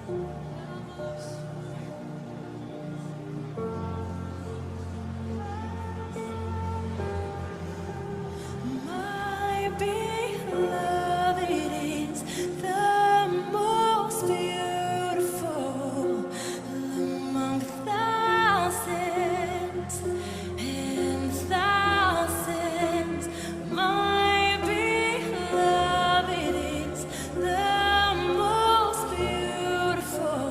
My beloved is the most beautiful among thousands and thousands. My beloved is the most beautiful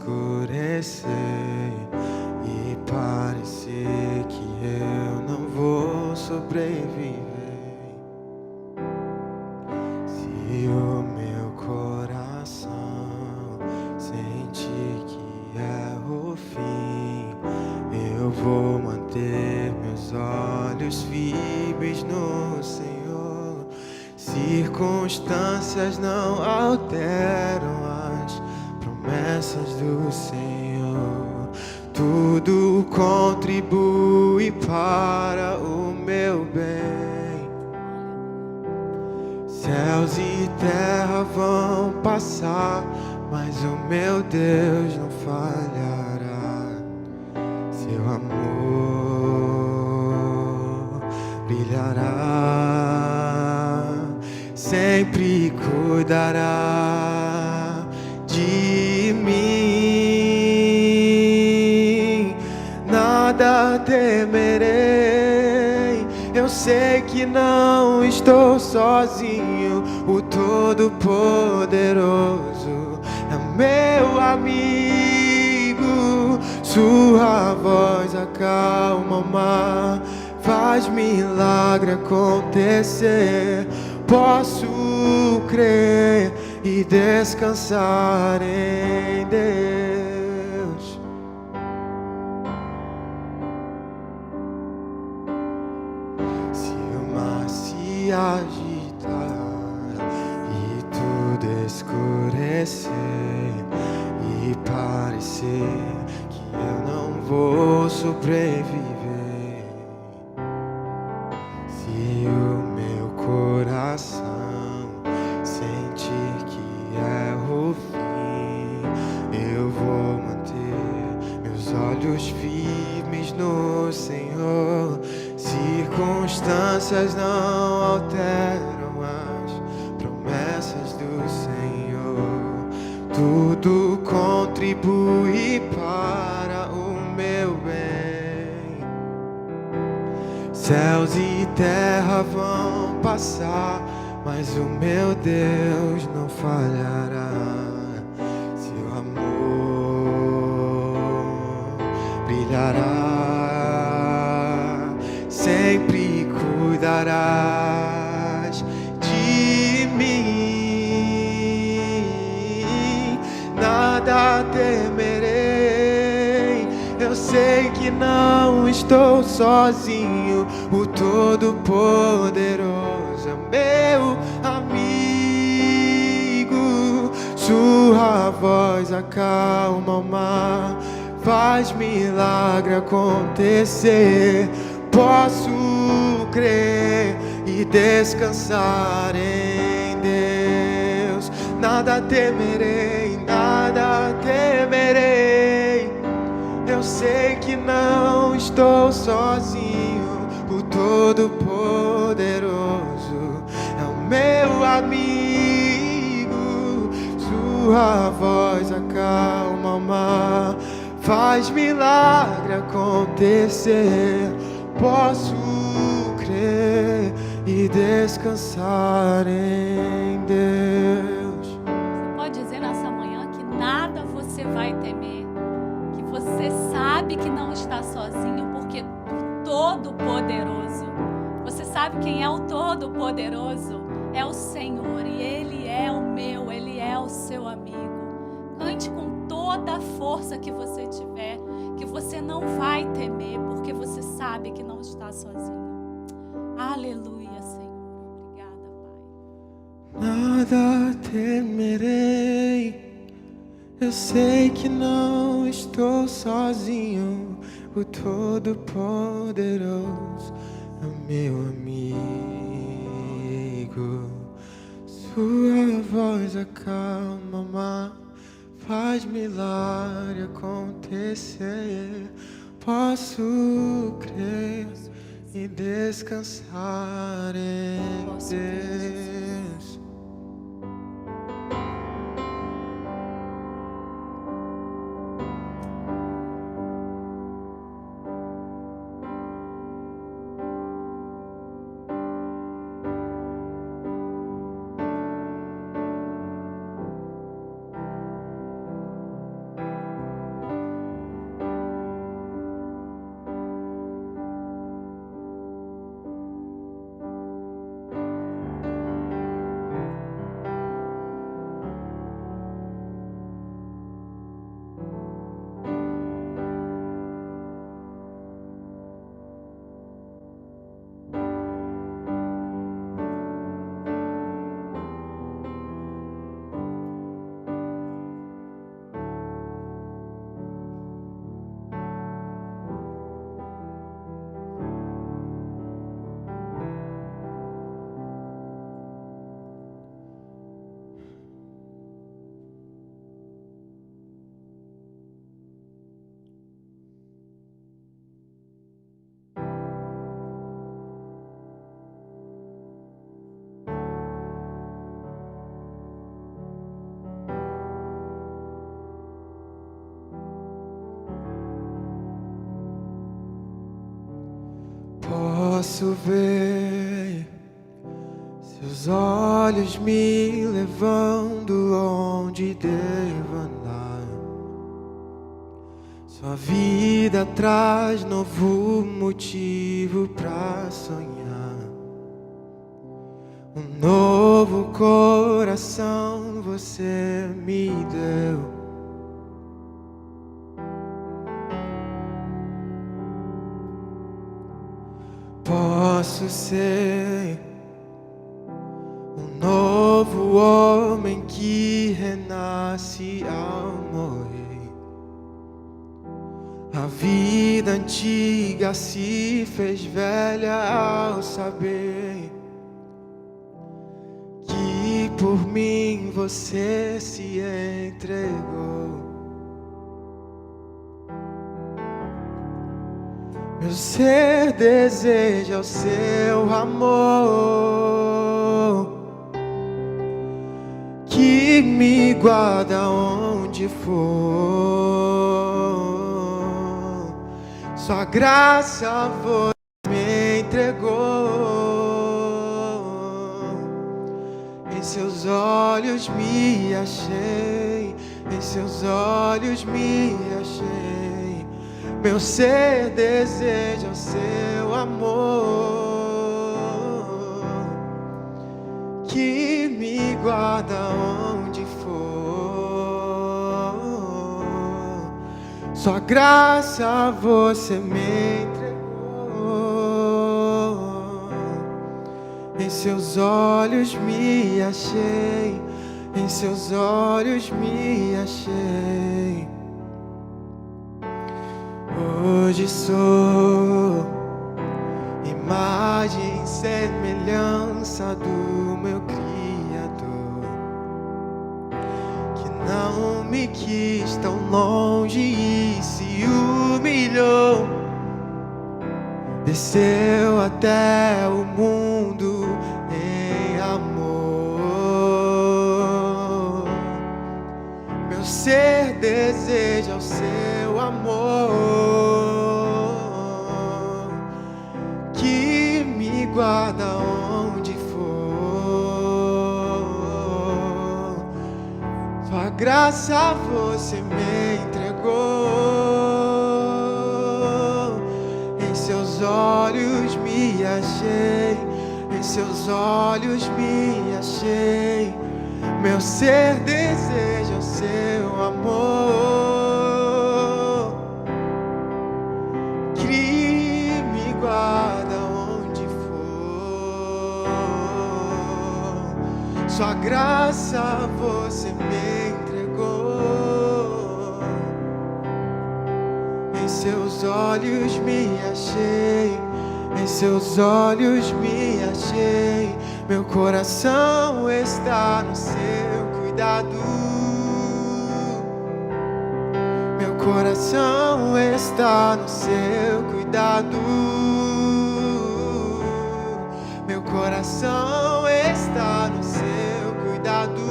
escurecer e parecer que eu não vou sobreviver, se o meu coração sentir que é o fim, eu vou manter meus olhos firmes no Senhor. Circunstâncias não alteram as promessas do Senhor. Tudo contribui para o meu bem. Céus e terra vão passar, mas o meu Deus não falhará. Seu amor brilhará, sempre cuidará de mim. Nada temerei, eu sei que não estou sozinho. O Todo-Poderoso é meu amigo. Sua voz acalma o mar, faz milagre acontecer. Posso crer e descansar em Deus. Se o mar se agitar e tudo escurecer e parecer que eu não vou sobreviver, se o meu coração sentir que é o fim, eu vou manter meus olhos firmes no Senhor. Circunstâncias não alteram as promessas do Senhor. Tudo contribui para o meu bem. Céus e terra vão passar, mas o meu Deus não falhará. Seu amor brilhará, sempre cuidarás de mim. Nada temerei, eu sei que não estou sozinho. O Todo-Poderoso é meu amigo. Sua voz acalma o mar, faz milagre acontecer. Posso crer e descansar em Deus. Nada temerei, nada temerei. Eu sei que não estou sozinho. O Todo-Poderoso é o meu amigo. Sua voz acalma o mar, faz milagre acontecer. Posso crer e descansar em Deus. Você pode dizer nessa manhã que nada você vai temer, que você sabe que não está sozinho, porque o Todo-Poderoso, você sabe quem é o Todo-Poderoso? É o Senhor, e Ele é o meu, Ele é o seu amigo. Cante com toda a força que você tiver, que você não vai temer, porque você sabe que não está sozinho. Aleluia, Senhor. Obrigada, Pai. Nada temerei, eu sei que não estou sozinho. O Todo-Poderoso é meu amigo. Sua voz acalma o mar, faz milagre acontecer. Posso crer e descansar em Deus. Posso ver seus olhos me levando onde devo andar. Sua vida traz novo motivo pra sonhar. Um novo coração você me deu. Posso ser um novo homem que renasce ao morrer. A vida antiga se fez velha ao saber que por mim você se entregou. Meu ser deseja o seu amor, que me guarda onde for. Sua graça você me entregou. Em seus olhos me achei, em seus olhos me achei. Meu ser deseja o seu amor, que me guarda onde for. Sua graça você me entregou. Em seus olhos me achei, em seus olhos me achei. Hoje sou imagem e semelhança do meu Criador, que não me quis tão longe e se humilhou. Desceu até o mundo em amor. Meu ser deseja o seu amor, que me guarda onde for. Sua graça você me entregou. Em seus olhos me achei, em seus olhos me achei. Meu ser deseja o seu amor, que me guarda onde for. Sua graça você me entregou. Em seus olhos me achei, em seus olhos me achei. Meu coração está no seu cuidado. Meu coração está no seu cuidado. Meu coração está no seu cuidado.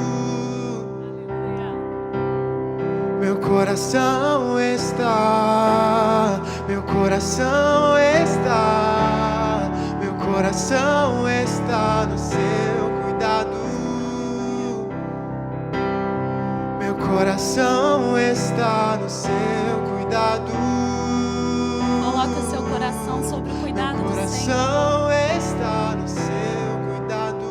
Meu coração está, meu coração está, meu coração está no seu cuidado. Meu coração está no seu cuidado. Coloca seu coração sobre o cuidado Meu do Senhor. coração está no seu cuidado.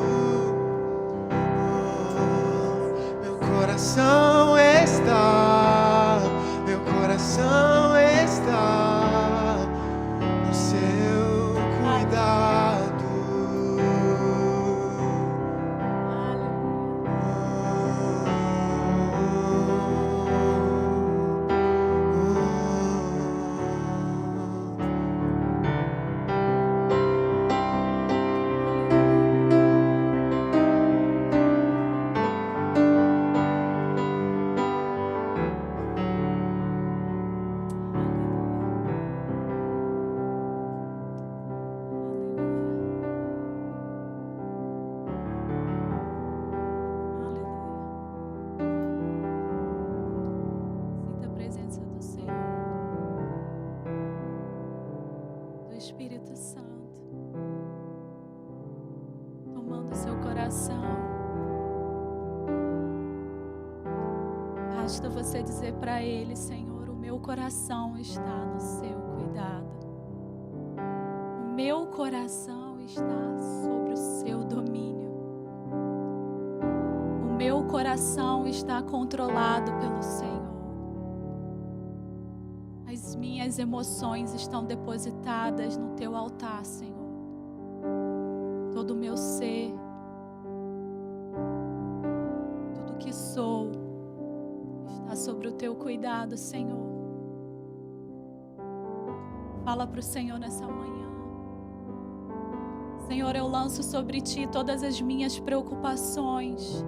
Meu coração está, meu coração está no seu cuidado. coração. Basta você dizer para Ele: Senhor, o meu coração está no seu cuidado. O meu coração está sobre o seu domínio. O meu coração está controlado pelo Senhor. As minhas emoções estão depositadas no teu altar, Senhor. Todo o meu ser, tudo que sou, está sobre o teu cuidado, Senhor. Fala para o Senhor nessa manhã. Senhor, eu lanço sobre ti todas as minhas preocupações,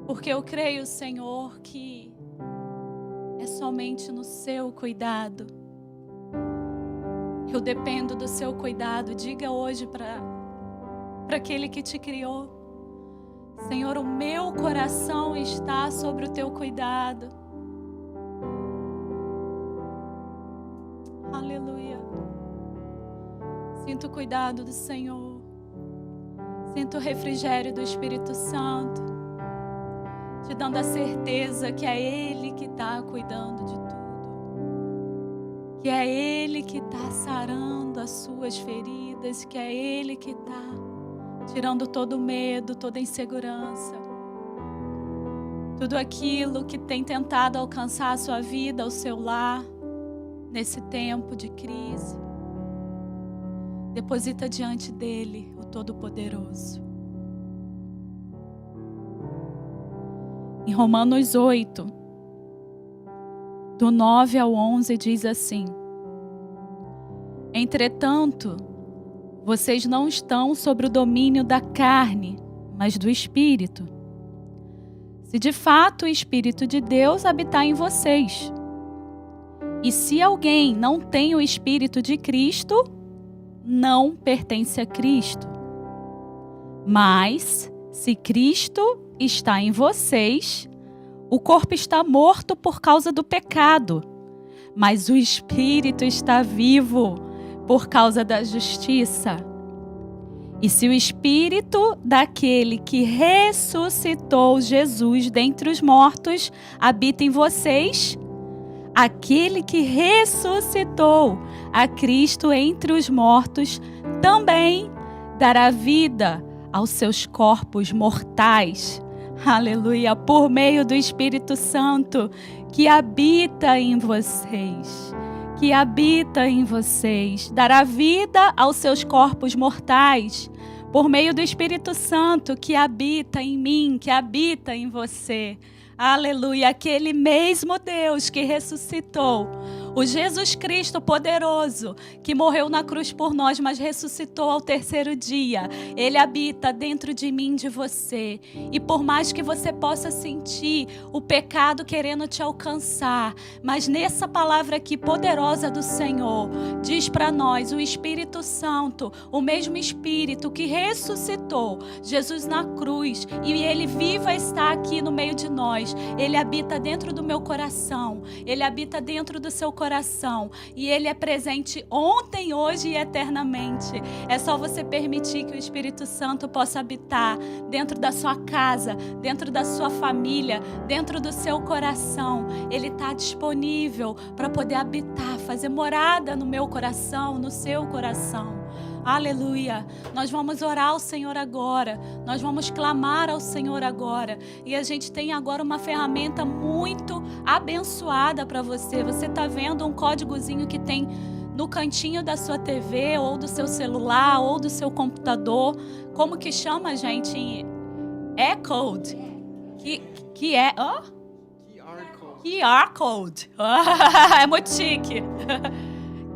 porque eu creio, Senhor, que é somente no seu cuidado. Eu dependo do seu cuidado. Diga hoje para aquele que te criou: Senhor, o meu coração está sobre o teu cuidado. Aleluia. Sinto o cuidado do Senhor. Sinto o refrigério do Espírito Santo, te dando a certeza que é Ele que está cuidando de tudo, que é Ele que está sarando as suas feridas, que é Ele que está tirando todo o medo, toda a insegurança, tudo aquilo que tem tentado alcançar a sua vida, o seu lar, nesse tempo de crise. Deposita diante dele, o Todo-Poderoso. Em Romanos 8, do 9 ao 11, diz assim: Entretanto, vocês não estão sobre o domínio da carne, mas do Espírito. Se de fato o Espírito de Deus habitar em vocês. E se alguém não tem o Espírito de Cristo, não pertence a Cristo. Mas, se Cristo está em vocês, o corpo está morto por causa do pecado, mas o Espírito está vivo por causa da justiça. E se o Espírito daquele que ressuscitou Jesus dentre os mortos habita em vocês, aquele que ressuscitou a Cristo entre os mortos também dará vida aos seus corpos mortais. Aleluia, por meio do Espírito Santo que habita em vocês. Que habita em vocês. Dará vida aos seus corpos mortais por meio do Espírito Santo que habita em mim, que habita em você. Aleluia, aquele mesmo Deus que ressuscitou o Jesus Cristo poderoso, que morreu na cruz por nós, mas ressuscitou ao terceiro dia. Ele habita dentro de mim, de você. E por mais que você possa sentir o pecado querendo te alcançar, mas nessa palavra aqui poderosa do Senhor, diz para nós, o Espírito Santo, o mesmo Espírito que ressuscitou Jesus na cruz, e Ele viva está aqui no meio de nós. Ele habita dentro do meu coração. Ele habita dentro do seu coração. E Ele é presente ontem, hoje e eternamente. É só você permitir que o Espírito Santo possa habitar dentro da sua casa, dentro da sua família, dentro do seu coração. Ele está disponível para poder habitar, fazer morada no meu coração, no seu coração. Aleluia. Nós vamos orar ao Senhor agora. Nós vamos clamar ao Senhor agora. E a gente tem agora uma ferramenta muito abençoada para você. Você está vendo um códigozinho que tem no cantinho da sua TV, ou do seu celular, ou do seu computador. Como que chama, gente? E-Code. Que é... Oh? QR Code. É muito chique.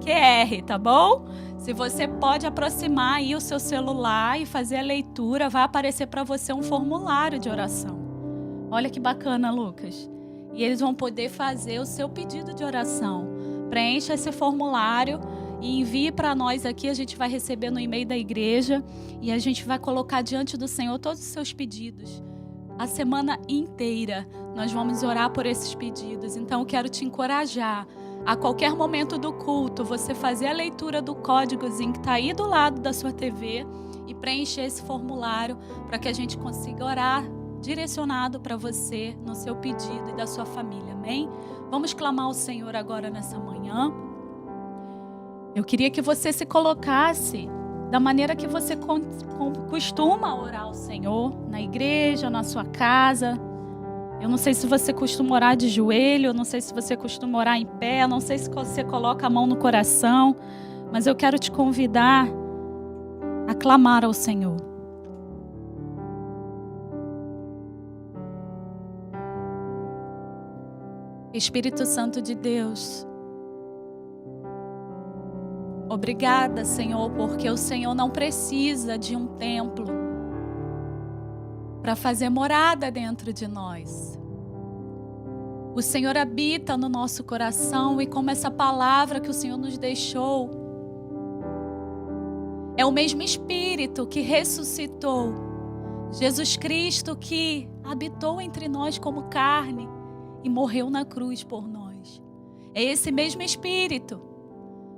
QR, tá bom? Se você pode aproximar aí o seu celular e fazer a leitura, vai aparecer para você um formulário de oração. Olha que bacana, Lucas. E eles vão poder fazer o seu pedido de oração. Preencha esse formulário e envie para nós aqui. A gente vai receber no e-mail da igreja e a gente vai colocar diante do Senhor todos os seus pedidos. A semana inteira nós vamos orar por esses pedidos. Então eu quero te encorajar a qualquer momento do culto, você fazer a leitura do códigozinho que está aí do lado da sua TV e preencher esse formulário para que a gente consiga orar direcionado para você no seu pedido e da sua família, amém? Vamos clamar ao Senhor agora nessa manhã. Eu queria que você se colocasse da maneira que você costuma orar ao Senhor, na igreja, na sua casa. Eu não sei se você costuma orar de joelho, eu não sei se você costuma orar em pé, eu não sei se você coloca a mão no coração, mas eu quero te convidar a clamar ao Senhor. Espírito Santo de Deus, obrigada, Senhor, porque o Senhor não precisa de um templo para fazer morada dentro de nós. O Senhor habita no nosso coração e como essa palavra que o Senhor nos deixou, é o mesmo Espírito que ressuscitou Jesus Cristo, que habitou entre nós como carne e morreu na cruz por nós. É esse mesmo Espírito,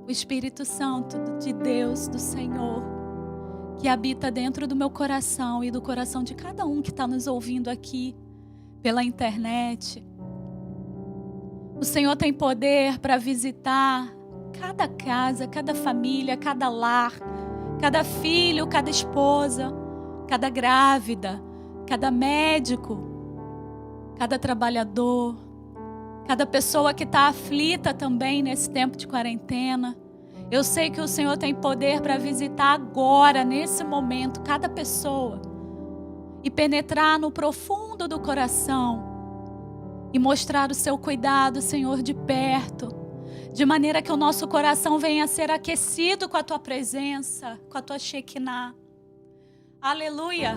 o Espírito Santo de Deus, do Senhor, que habita dentro do meu coração e do coração de cada um que está nos ouvindo aqui pela internet. O Senhor tem poder para visitar cada casa, cada família, cada lar, cada filho, cada esposa, cada grávida, cada médico, cada trabalhador, cada pessoa que está aflita também nesse tempo de quarentena. Eu sei que o Senhor tem poder para visitar agora, nesse momento, cada pessoa e penetrar no profundo do coração e mostrar o seu cuidado, Senhor, de perto, de maneira que o nosso coração venha a ser aquecido com a Tua presença, com a Tua Shekinah. Aleluia!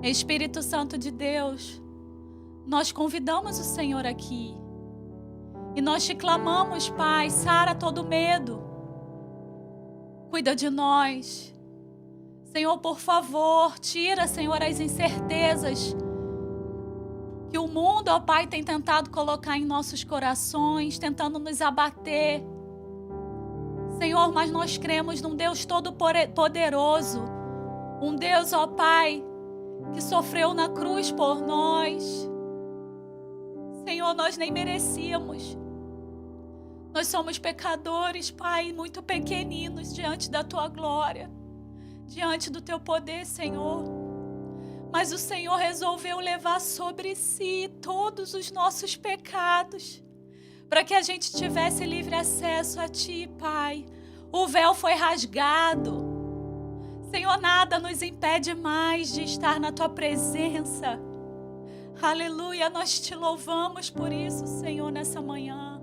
Espírito Santo de Deus, nós convidamos o Senhor aqui e nós te clamamos, Pai, sara todo medo, cuida de nós. Senhor, por favor, tira, Senhor, as incertezas que o mundo, ó Pai, tem tentado colocar em nossos corações, tentando nos abater. Senhor, mas nós cremos num Deus todo-poderoso, um Deus, ó Pai, que sofreu na cruz por nós. Senhor, nós nem merecíamos. Nós somos pecadores, Pai, muito pequeninos diante da Tua glória, diante do Teu poder, Senhor. Mas o Senhor resolveu levar sobre si todos os nossos pecados, para que a gente tivesse livre acesso a Ti, Pai. O véu foi rasgado. Senhor, nada nos impede mais de estar na Tua presença. Aleluia, nós Te louvamos por isso, Senhor, nessa manhã.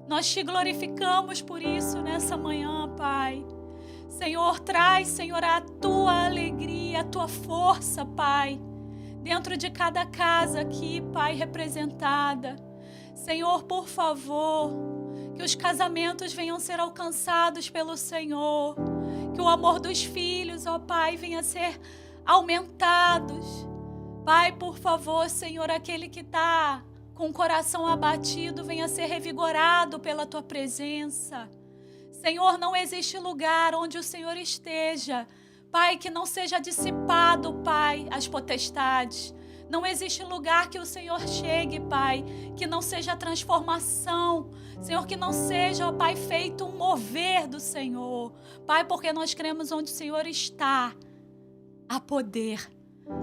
Nós Te glorificamos por isso nessa manhã, Pai. Senhor, traz, Senhor, a Tua alegria, a Tua força, Pai, dentro de cada casa aqui, Pai, representada. Senhor, por favor, que os casamentos venham a ser alcançados pelo Senhor, que o amor dos filhos, ó Pai, venha a ser aumentados. Pai, por favor, Senhor, aquele que está com o coração abatido, venha a ser revigorado pela Tua presença. Senhor, não existe lugar onde o Senhor esteja, Pai, que não seja dissipado, Pai, as potestades. Não existe lugar que o Senhor chegue, Pai, que não seja transformação. Senhor, que não seja, ó Pai, feito um mover do Senhor. Pai, porque nós cremos onde o Senhor está, há poder,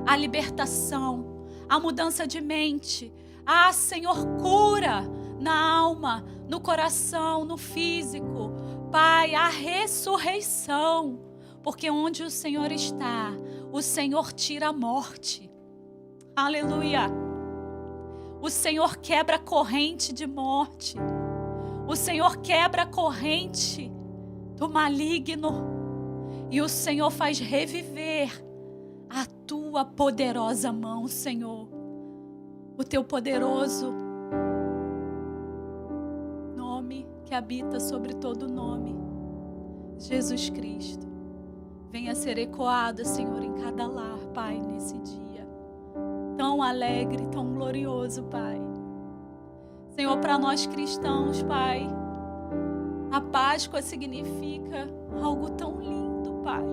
há libertação, há mudança de mente. Ah, Senhor, cura na alma, no coração, no físico. Pai, a ressurreição, porque onde o Senhor está, o Senhor tira a morte. Aleluia! O Senhor quebra a corrente de morte. O Senhor quebra a corrente do maligno. E o Senhor faz reviver a Tua poderosa mão, Senhor. O Teu poderoso que habita sobre todo nome, Jesus Cristo, venha ser ecoado, Senhor, em cada lar, Pai, nesse dia tão alegre, tão glorioso, Pai. Senhor, para nós cristãos, Pai, a Páscoa significa algo tão lindo, Pai.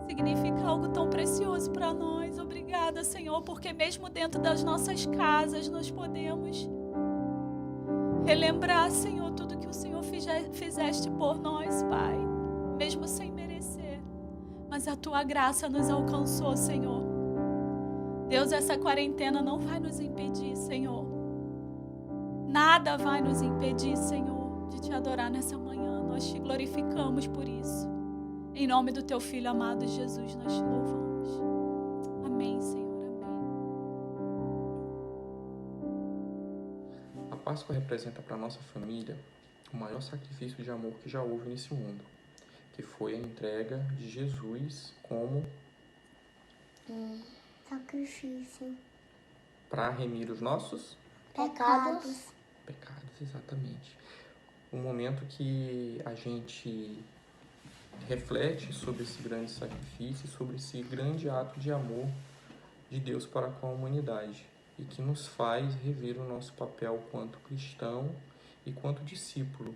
significa algo tão precioso para nós. Obrigada, Senhor, porque mesmo dentro das nossas casas nós podemos relembrar, Senhor, tudo que o Senhor fizeste por nós, Pai, mesmo sem merecer. Mas a Tua graça nos alcançou, Senhor. Deus, essa quarentena não vai nos impedir, Senhor. Nada vai nos impedir, Senhor, de Te adorar nessa manhã. Nós Te glorificamos por isso. Em nome do Teu Filho amado Jesus, nós Te louvamos. Amém, Senhor, amém. A Páscoa representa para nossa família o maior sacrifício de amor que já houve nesse mundo, que foi a entrega de Jesus como sacrifício. para remir os nossos Pecados. pecados, exatamente. Um momento que a gente reflete sobre esse grande sacrifício, sobre esse grande ato de amor de Deus para com a humanidade e que nos faz rever o nosso papel quanto cristão e quanto discípulo,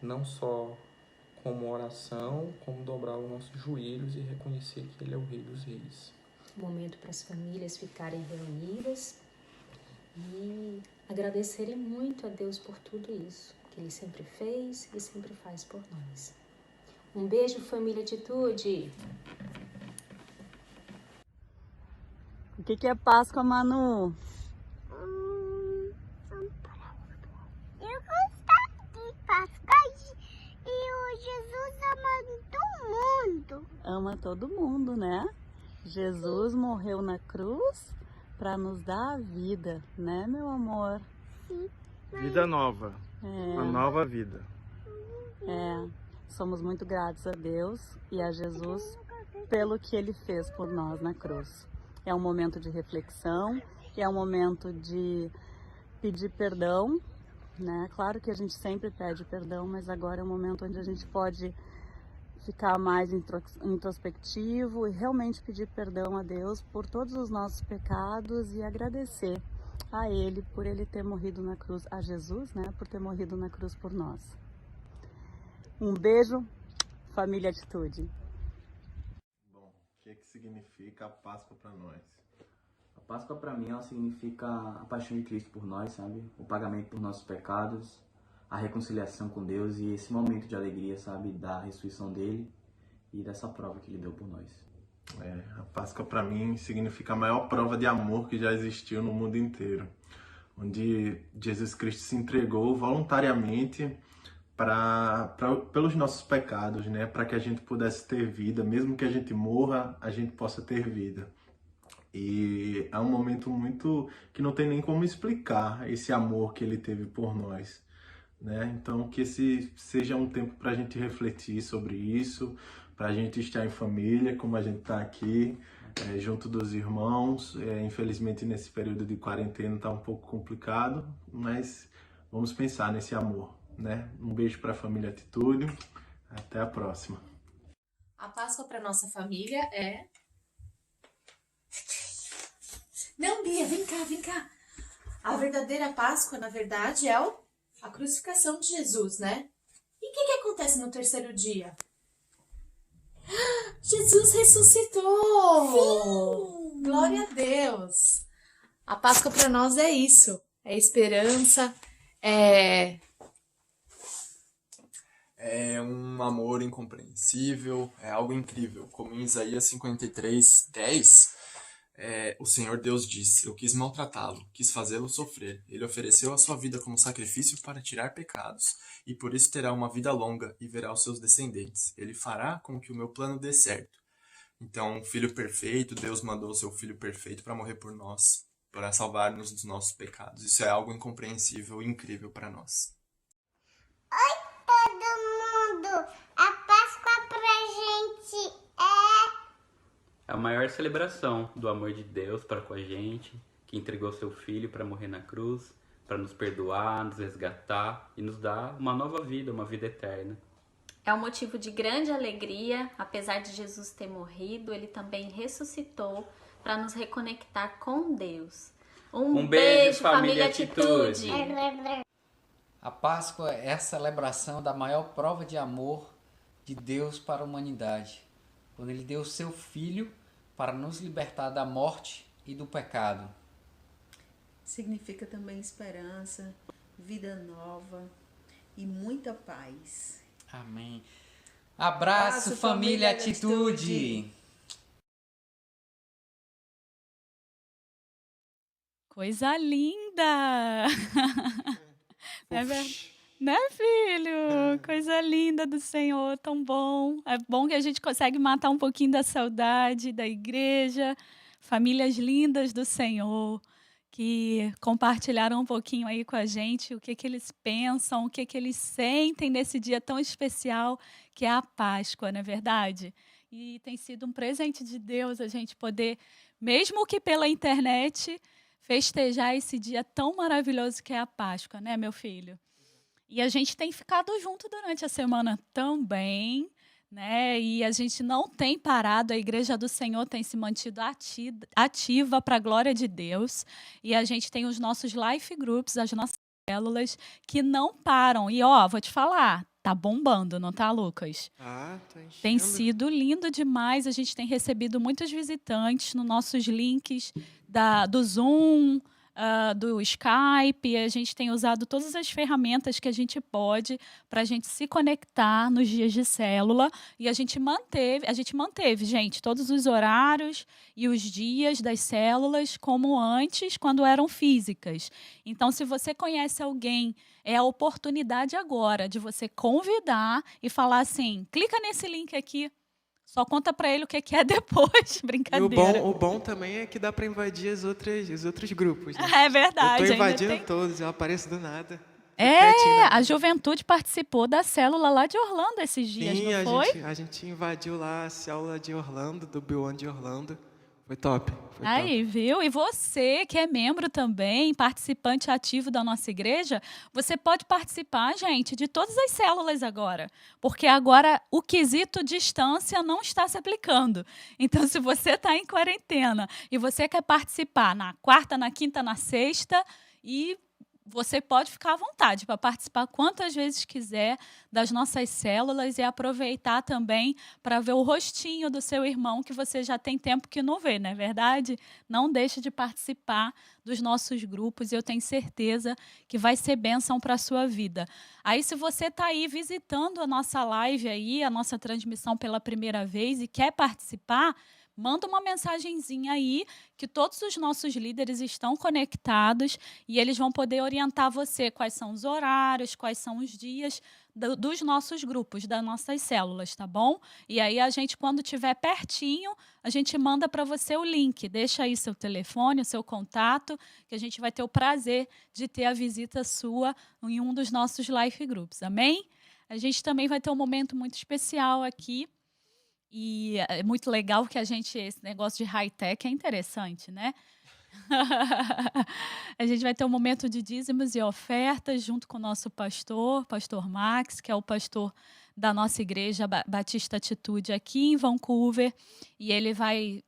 não só como oração, como dobrar os nossos joelhos e reconhecer que Ele é o Rei dos Reis. Momento para as famílias ficarem reunidas e agradecerem muito a Deus por tudo isso que Ele sempre fez e sempre faz por nós. Um beijo, família Atitude! O que é Páscoa, Manu? Eu gosto de Páscoa e o Jesus ama todo mundo. Ama todo mundo, né? Jesus morreu na cruz para nos dar a vida, né, meu amor? Vida nova, uma nova vida. Somos muito gratos a Deus e a Jesus pelo que Ele fez por nós na cruz. É um momento de reflexão, é um momento de pedir perdão, né? Claro que a gente sempre pede perdão, mas agora é um momento onde a gente pode ficar mais introspectivo e realmente pedir perdão a Deus por todos os nossos pecados e agradecer a Ele por Ele ter morrido na cruz, a Jesus, né? Por ter morrido na cruz por nós. Um beijo, família Atitude. Bom, o que significa a Páscoa para nós? A Páscoa para mim ela significa a paixão de Cristo por nós, sabe? O pagamento por nossos pecados, a reconciliação com Deus e esse momento de alegria, sabe? Da ressurreição dele e dessa prova que ele deu por nós. A Páscoa para mim significa a maior prova de amor que já existiu no mundo inteiro, onde Jesus Cristo se entregou voluntariamente pelos nossos pecados, né? Para que a gente pudesse ter vida, mesmo que a gente morra, a gente possa ter vida. E é um momento muito que não tem nem como explicar esse amor que ele teve por nós, né? Então que esse seja um tempo para a gente refletir sobre isso, para a gente estar em família, como a gente está aqui, junto dos irmãos. Infelizmente nesse período de quarentena está um pouco complicado, mas vamos pensar nesse amor, né? Um beijo para a família Atitude, até a próxima. A Páscoa para nossa família é... Não, Bia, vem cá. A verdadeira Páscoa, na verdade, é a crucificação de Jesus, né? E o que acontece no terceiro dia? Jesus ressuscitou! Sim! Glória a Deus! A Páscoa para nós é isso. É esperança, é um amor incompreensível, é algo incrível. Como em Isaías 53:10, o Senhor Deus disse: eu quis maltratá-lo, quis fazê-lo sofrer. Ele ofereceu a sua vida como sacrifício para tirar pecados, e por isso terá uma vida longa e verá os seus descendentes. Ele fará com que o meu plano dê certo. Então, o Filho perfeito, Deus mandou o seu Filho perfeito para morrer por nós, para salvar-nos dos nossos pecados. Isso é algo incompreensível e incrível para nós. A Páscoa pra gente é a maior celebração do amor de Deus para com a gente, que entregou seu Filho para morrer na cruz, para nos perdoar, nos resgatar e nos dar uma nova vida, uma vida eterna. É um motivo de grande alegria, apesar de Jesus ter morrido, ele também ressuscitou para nos reconectar com Deus. Um beijo, família Atitude! A Páscoa é a celebração da maior prova de amor de Deus para a humanidade, quando ele deu o seu Filho para nos libertar da morte e do pecado. Significa também esperança, vida nova e muita paz. Amém. Abraço, família Atitude! Coisa linda! É verdade. Né, filho? Coisa linda do Senhor, tão bom. É bom que a gente consegue matar um pouquinho da saudade da igreja, famílias lindas do Senhor, que compartilharam um pouquinho aí com a gente o que eles pensam, o que eles sentem nesse dia tão especial que é a Páscoa, não é verdade? E tem sido um presente de Deus a gente poder, mesmo que pela internet, festejar esse dia tão maravilhoso que é a Páscoa, né, meu filho? E a gente tem ficado junto durante a semana também, né? E a gente não tem parado, a Igreja do Senhor tem se mantido ativa para a glória de Deus. E a gente tem os nossos life groups, as nossas células, que não param. E, ó, vou te falar, tá bombando, não tá, Lucas? Ah, tá enchendo. Tem sido lindo demais, a gente tem recebido muitos visitantes nos nossos links do Zoom, do Skype, a gente tem usado todas as ferramentas que a gente pode para a gente se conectar nos dias de célula e a gente manteve, gente, todos os horários e os dias das células como antes, quando eram físicas. Então, se você conhece alguém, é a oportunidade agora de você convidar e falar assim, clica nesse link aqui, só conta para ele o que é depois, brincadeira. E o bom também é que dá para invadir os outros grupos. Né? É verdade. Eu tô invadindo todos, eu apareço do nada. A juventude participou da célula lá de Orlando esses dias, Sim, não foi? A gente invadiu lá a célula de Orlando, do Beyond de Orlando. Foi top. Aí, viu? E você, que é membro também, participante ativo da nossa igreja, você pode participar, gente, de todas as células agora. Porque agora o quesito distância não está se aplicando. Então, se você está em quarentena e você quer participar na quarta, na quinta, na sexta, e você pode ficar à vontade para participar quantas vezes quiser das nossas células e aproveitar também para ver o rostinho do seu irmão que você já tem tempo que não vê, não é verdade? Não deixe de participar dos nossos grupos e eu tenho certeza que vai ser bênção para a sua vida. Aí, se você está aí visitando a nossa live, aí, a nossa transmissão pela primeira vez e quer participar, manda uma mensagenzinha aí, que todos os nossos líderes estão conectados e eles vão poder orientar você quais são os horários, quais são os dias dos nossos grupos, das nossas células, tá bom? E aí a gente, quando estiver pertinho, a gente manda para você o link. Deixa aí seu telefone, o seu contato, que a gente vai ter o prazer de ter a visita sua em um dos nossos life groups, amém? A gente também vai ter um momento muito especial aqui. E é muito legal que esse negócio de high-tech é interessante, né? A gente vai ter um momento de dízimos e ofertas junto com o nosso pastor Max, que é o pastor da nossa igreja Batista Atitude aqui em Vancouver. E ele vai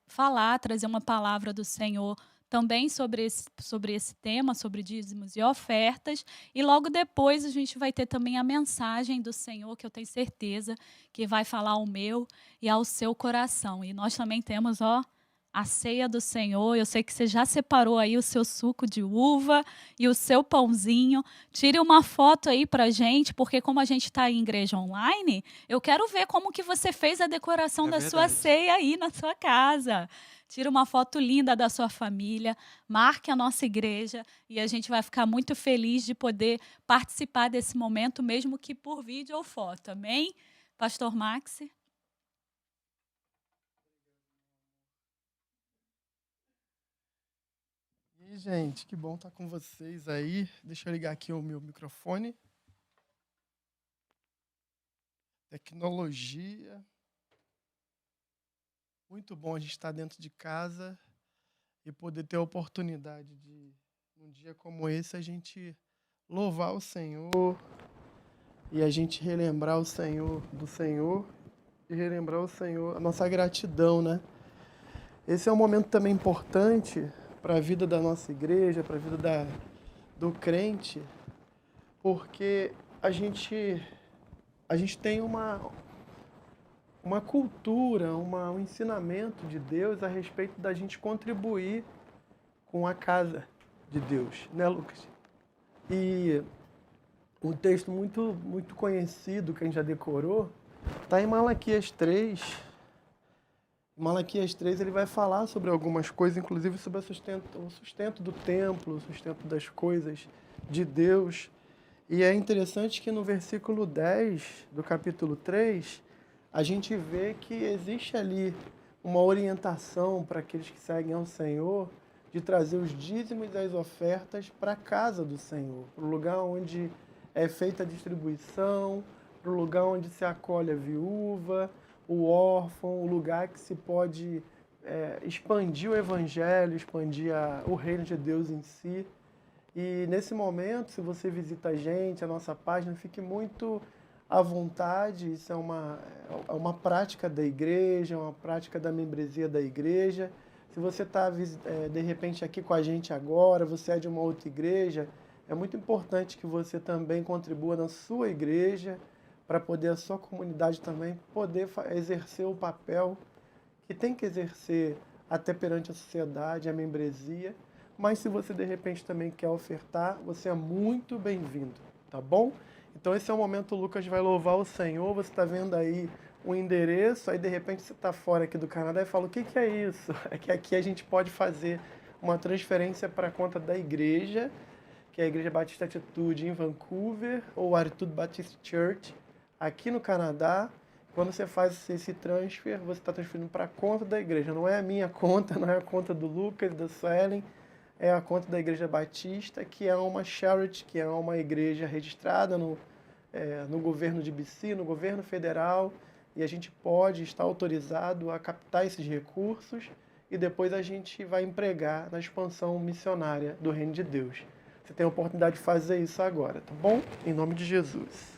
trazer uma palavra do Senhor também sobre esse tema, sobre dízimos e ofertas. E logo depois a gente vai ter também a mensagem do Senhor, que eu tenho certeza que vai falar ao meu e ao seu coração. E nós também temos, a ceia do Senhor. Eu sei que você já separou aí o seu suco de uva e o seu pãozinho. Tire uma foto aí pra gente, porque como a gente está em igreja online, eu quero ver como que você fez a decoração da sua ceia aí na sua casa. Tira uma foto linda da sua família, marque a nossa igreja e a gente vai ficar muito feliz de poder participar desse momento, mesmo que por vídeo ou foto. Amém? Pastor Max? E aí, gente, que bom estar com vocês aí. Deixa eu ligar aqui o meu microfone. Tecnologia. Muito bom a gente estar dentro de casa e poder ter a oportunidade de, num dia como esse, a gente louvar o Senhor e a gente relembrar o Senhor do Senhor e relembrar o Senhor, a nossa gratidão, né? Esse é um momento também importante para a vida da nossa igreja, para a vida do crente, porque a gente tem uma cultura, um ensinamento de Deus a respeito da gente contribuir com a casa de Deus, né, Lucas? E um texto muito conhecido, que a gente já decorou, está em Malaquias 3. Em Malaquias 3 ele vai falar sobre algumas coisas, inclusive sobre o sustento do templo, o sustento das coisas de Deus. E é interessante que no versículo 10 do capítulo 3, a gente vê que existe ali uma orientação para aqueles que seguem ao Senhor de trazer os dízimos e as ofertas para a casa do Senhor, para o lugar onde é feita a distribuição, para o lugar onde se acolhe a viúva, o órfão, o lugar que se pode expandir o evangelho, expandir o reino de Deus em si. E nesse momento, se você visita a gente, a nossa página, fique muito à vontade. Isso é uma prática da igreja, uma prática da membresia da igreja. Se você está, de repente, aqui com a gente agora, você é de uma outra igreja, é muito importante que você também contribua na sua igreja, para poder a sua comunidade também poder exercer o papel que tem que exercer até perante a sociedade, a membresia. Mas se você, de repente, também quer ofertar, você é muito bem-vindo, tá bom? Então esse é o momento, o Lucas vai louvar o Senhor. Você está vendo aí o endereço, aí de repente você está fora aqui do Canadá e fala, o que é isso? É que aqui a gente pode fazer uma transferência para a conta da igreja, que é a Igreja Batista Atitude em Vancouver, ou Attitude Baptist Church, aqui no Canadá. Quando você faz esse transfer, você está transferindo para a conta da igreja. Não é a minha conta, não é a conta do Lucas, da Suelen, é a conta da Igreja Batista, que é uma charity, que é uma igreja registrada no governo de BC, no governo federal, e a gente pode estar autorizado a captar esses recursos e depois a gente vai empregar na expansão missionária do Reino de Deus. Você tem a oportunidade de fazer isso agora, tá bom? Em nome de Jesus.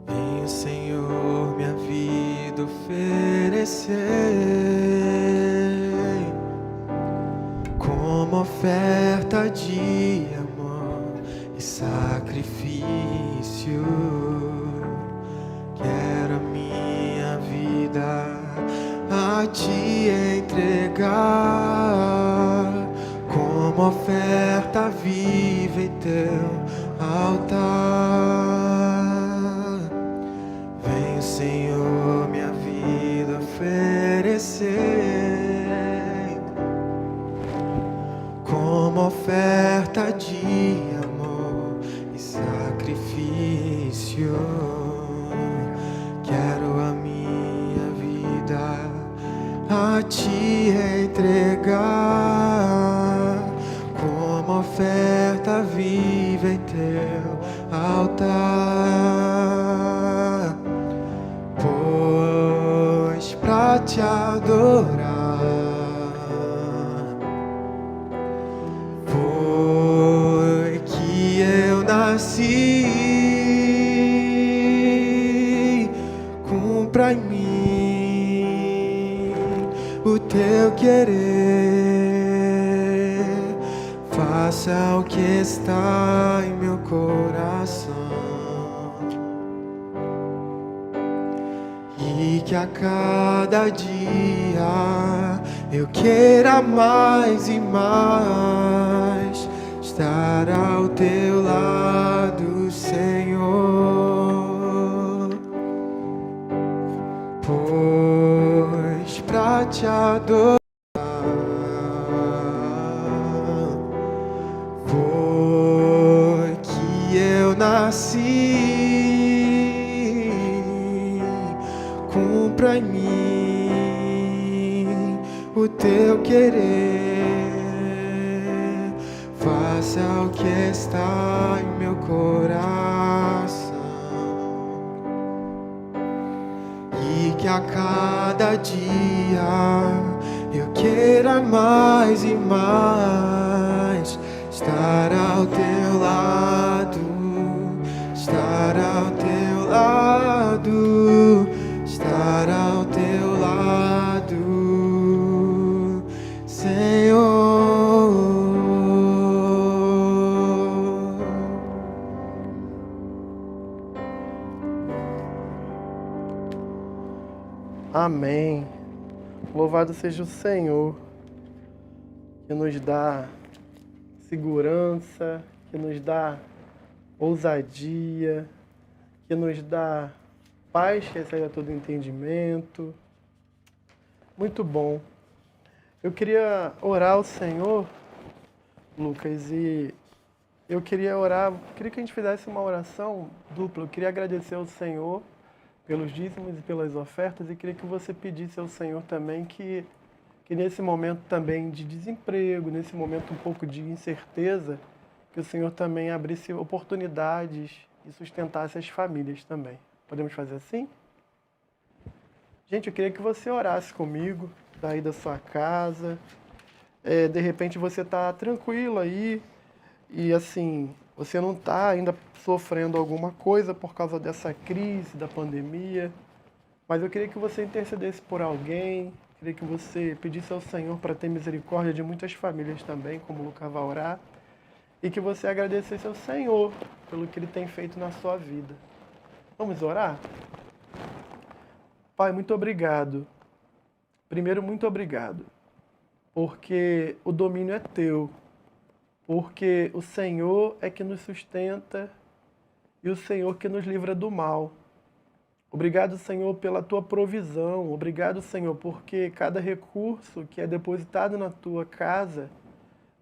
Venha, Senhor, minha vida oferecer como oferta de amor e sacrifício. Quero a minha vida a te entregar como oferta viva em teu altar. Venha, Senhor, minha vida oferecer como oferta de amor e sacrifício. Quero a minha vida a te entregar como oferta viva em teu altar. Pois pra te adorar foi que eu nasci. Cumpra em mim o teu querer, faça o que está em meu coração, e que a cada dia eu queira mais e mais estar ao teu lado, Senhor. Pois pra te adorar foi que eu nasci. Cumpra em mim o teu querer, faça o que está em meu coração, e que a cada dia eu queira mais e mais estar ao teu lado, estar ao teu lado, estar ao teu lado, Senhor. Amém. Louvado seja o Senhor, que nos dá segurança, que nos dá ousadia, que nos dá paz que excede a todo entendimento. Muito bom. Eu queria orar ao Senhor, Lucas, e eu queria queria que a gente fizesse uma oração dupla. Eu queria agradecer ao Senhor pelos dízimos e pelas ofertas, e queria que você pedisse ao Senhor também que nesse momento também de desemprego, nesse momento um pouco de incerteza, que o Senhor também abrisse oportunidades e sustentasse as famílias também. Podemos fazer assim? Gente, eu queria que você orasse comigo, daí da sua casa. De repente você está tranquilo aí e assim, você não está ainda sofrendo alguma coisa por causa dessa crise, da pandemia, mas eu queria que você intercedesse por alguém, queria que você pedisse ao Senhor para ter misericórdia de muitas famílias também, como o Lucas vai orar, e que você agradecesse ao Senhor pelo que Ele tem feito na sua vida. Vamos orar? Pai, muito obrigado. Primeiro, muito obrigado, porque o domínio é Teu, porque o Senhor é que nos sustenta e o Senhor que nos livra do mal. Obrigado, Senhor, pela Tua provisão. Obrigado, Senhor, porque cada recurso que é depositado na Tua casa,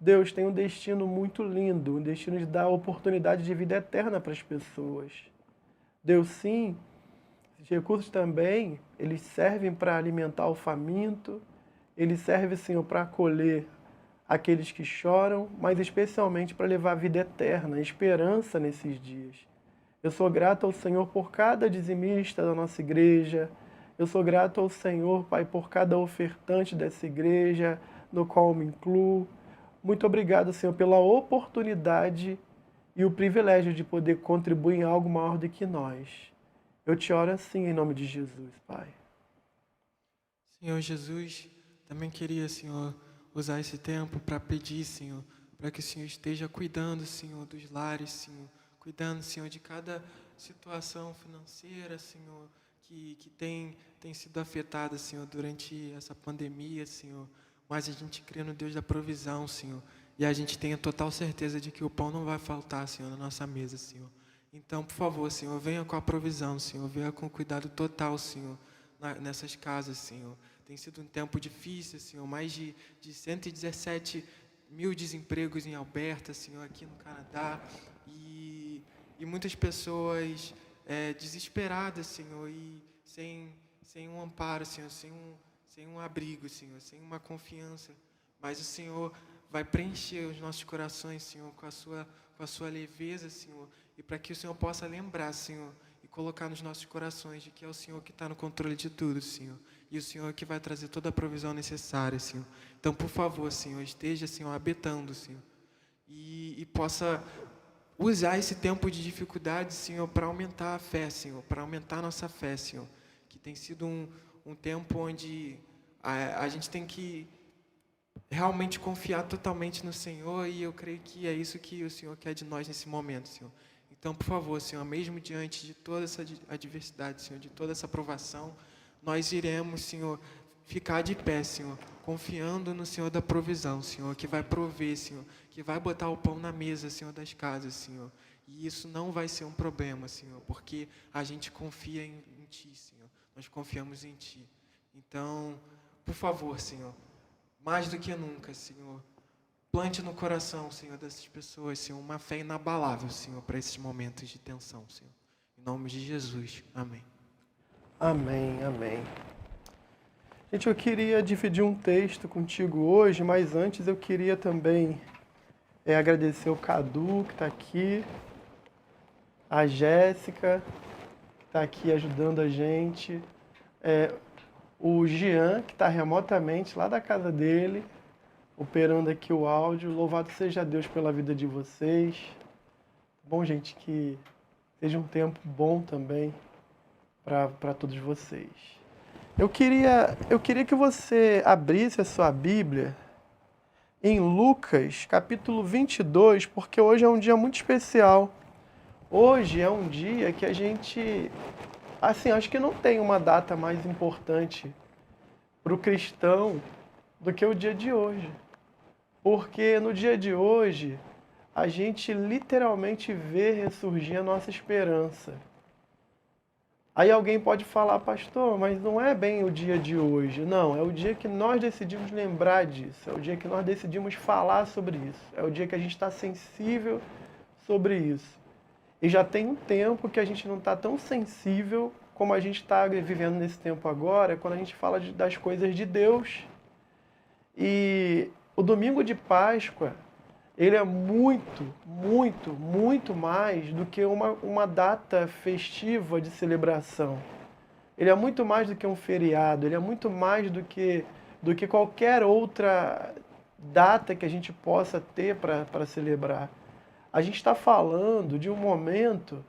Deus, tem um destino muito lindo, um destino de dar oportunidade de vida eterna para as pessoas. Deus, sim, esses recursos também, eles servem para alimentar o faminto, eles servem, Senhor, para acolher aqueles que choram, mas especialmente para levar a vida eterna, esperança nesses dias. Eu sou grato ao Senhor por cada dizimista da nossa igreja. Eu sou grato ao Senhor, Pai, por cada ofertante dessa igreja, no qual eu me incluo. Muito obrigado, Senhor, pela oportunidade e o privilégio de poder contribuir em algo maior do que nós. Eu te oro assim, em nome de Jesus, Pai. Senhor Jesus, também queria, Senhor, usar esse tempo para pedir, Senhor, para que o Senhor esteja cuidando, Senhor, dos lares, Senhor, cuidando, Senhor, de cada situação financeira, Senhor, que tem sido afetada, Senhor, durante essa pandemia, Senhor. Mas a gente crê no Deus da provisão, Senhor, e a gente tem a total certeza de que o pão não vai faltar, Senhor, na nossa mesa, Senhor. Então, por favor, Senhor, venha com a provisão, Senhor, venha com o cuidado total, Senhor, nessas casas, Senhor. Tem sido um tempo difícil, Senhor, mais de 117 mil desempregos em Alberta, Senhor, aqui no Canadá, e muitas pessoas desesperadas, Senhor, e sem um amparo, Senhor, sem um abrigo, Senhor, sem uma confiança. Mas o Senhor vai preencher os nossos corações, Senhor, com a sua leveza, Senhor, e para que o Senhor possa lembrar, Senhor, e colocar nos nossos corações de que é o Senhor que está no controle de tudo, Senhor. E o Senhor que vai trazer toda a provisão necessária, Senhor. Então, por favor, Senhor, esteja, Senhor, habitando, Senhor. E possa usar esse tempo de dificuldade, Senhor, para aumentar a fé, Senhor. Para aumentar a nossa fé, Senhor. Que tem sido um tempo onde a gente tem que realmente confiar totalmente no Senhor. E eu creio que é isso que o Senhor quer de nós nesse momento, Senhor. Então, por favor, Senhor, mesmo diante de toda essa adversidade, Senhor, de toda essa provação, nós iremos, Senhor, ficar de pé, Senhor, confiando no Senhor da provisão, Senhor, que vai prover, Senhor, que vai botar o pão na mesa, Senhor, das casas, Senhor. E isso não vai ser um problema, Senhor, porque a gente confia em Ti, Senhor. Nós confiamos em Ti. Então, por favor, Senhor, mais do que nunca, Senhor, plante no coração, Senhor, dessas pessoas, Senhor, uma fé inabalável, Senhor, para esses momentos de tensão, Senhor. Em nome de Jesus. Amém. Amém, amém. Gente, eu queria dividir um texto contigo hoje, mas antes eu queria também agradecer o Cadu, que está aqui, a Jéssica, que está aqui ajudando a gente, o Jean, que está remotamente lá da casa dele, operando aqui o áudio. Louvado seja Deus pela vida de vocês. Bom, gente, que seja um tempo bom também para todos vocês. Eu queria que você abrisse a sua Bíblia em Lucas, capítulo 22, porque hoje é um dia muito especial. Hoje é um dia que a gente, assim, acho que não tem uma data mais importante para o cristão do que o dia de hoje. Porque no dia de hoje, a gente literalmente vê ressurgir a nossa esperança. Aí alguém pode falar, pastor, mas não é bem o dia de hoje. Não, é o dia que nós decidimos lembrar disso. É o dia que nós decidimos falar sobre isso. É o dia que a gente está sensível sobre isso. E já tem um tempo que a gente não está tão sensível como a gente está vivendo nesse tempo agora, quando a gente fala das coisas de Deus. E o domingo de Páscoa, ele é muito, muito, muito mais do que uma data festiva de celebração. Ele é muito mais do que um feriado, ele é muito mais do que qualquer outra data que a gente possa ter para celebrar. A gente está falando de um momento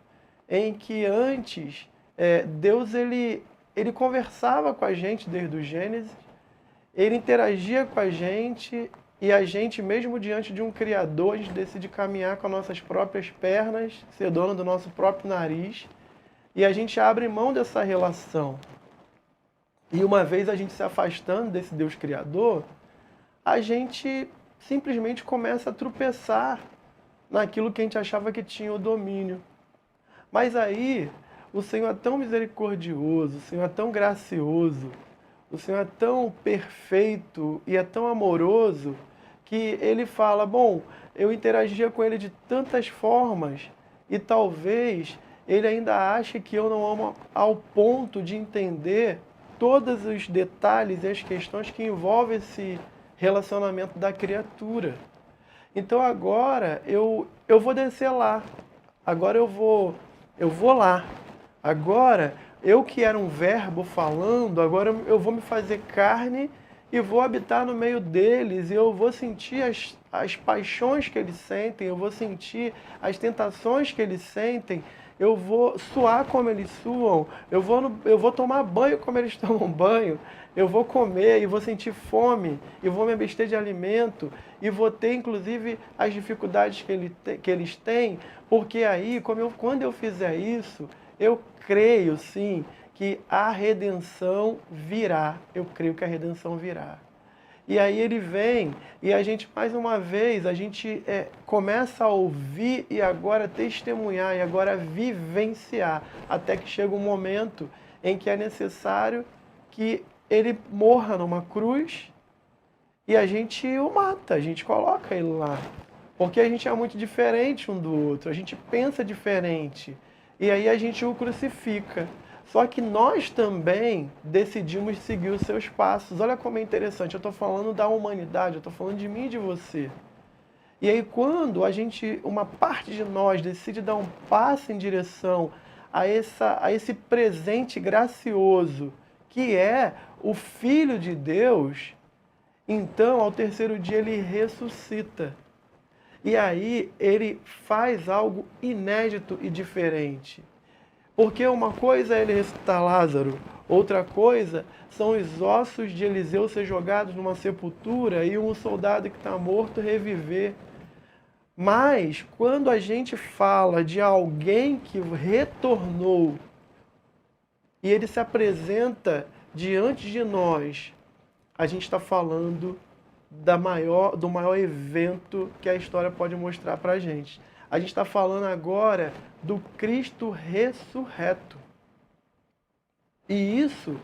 em que antes Deus ele conversava com a gente desde o Gênesis, ele interagia com a gente. E a gente, mesmo diante de um Criador, a gente decide caminhar com as nossas próprias pernas, ser dono do nosso próprio nariz, e a gente abre mão dessa relação. E uma vez a gente se afastando desse Deus Criador, a gente simplesmente começa a tropeçar naquilo que a gente achava que tinha o domínio. Mas aí, o Senhor é tão misericordioso, o Senhor é tão gracioso, o Senhor é tão perfeito e é tão amoroso, que ele fala, bom, eu interagia com ele de tantas formas e talvez ele ainda ache que eu não amo ao ponto de entender todos os detalhes e as questões que envolvem esse relacionamento da criatura. Então agora eu vou descer lá, agora eu vou lá, agora eu que era um verbo falando, agora eu vou me fazer carne e vou habitar no meio deles, e eu vou sentir as paixões que eles sentem, eu vou sentir as tentações que eles sentem, eu vou suar como eles suam, eu vou tomar banho como eles tomam banho, eu vou comer e vou sentir fome, e vou me abster de alimento, e vou ter inclusive as dificuldades que eles têm, porque aí, quando eu fizer isso, eu creio sim que a redenção virá. Eu creio que a redenção virá. E aí ele vem e a gente, mais uma vez, a gente começa a ouvir e agora testemunhar e agora vivenciar, até que chega um momento em que é necessário que ele morra numa cruz e a gente o mata, a gente coloca ele lá. Porque a gente é muito diferente um do outro, a gente pensa diferente. E aí a gente o crucifica. Só que nós também decidimos seguir os seus passos. Olha como é interessante, eu estou falando da humanidade, eu estou falando de mim e de você. E aí quando uma parte de nós decide dar um passo em direção a esse presente gracioso, que é o Filho de Deus, então ao terceiro dia ele ressuscita. E aí ele faz algo inédito e diferente. Porque uma coisa é ele ressuscitar Lázaro, outra coisa são os ossos de Eliseu ser jogados numa sepultura e um soldado que está morto reviver. Mas quando a gente fala de alguém que retornou e ele se apresenta diante de nós, a gente está falando do maior evento que a história pode mostrar para a gente. A gente está falando agora do Cristo ressurreto. E isso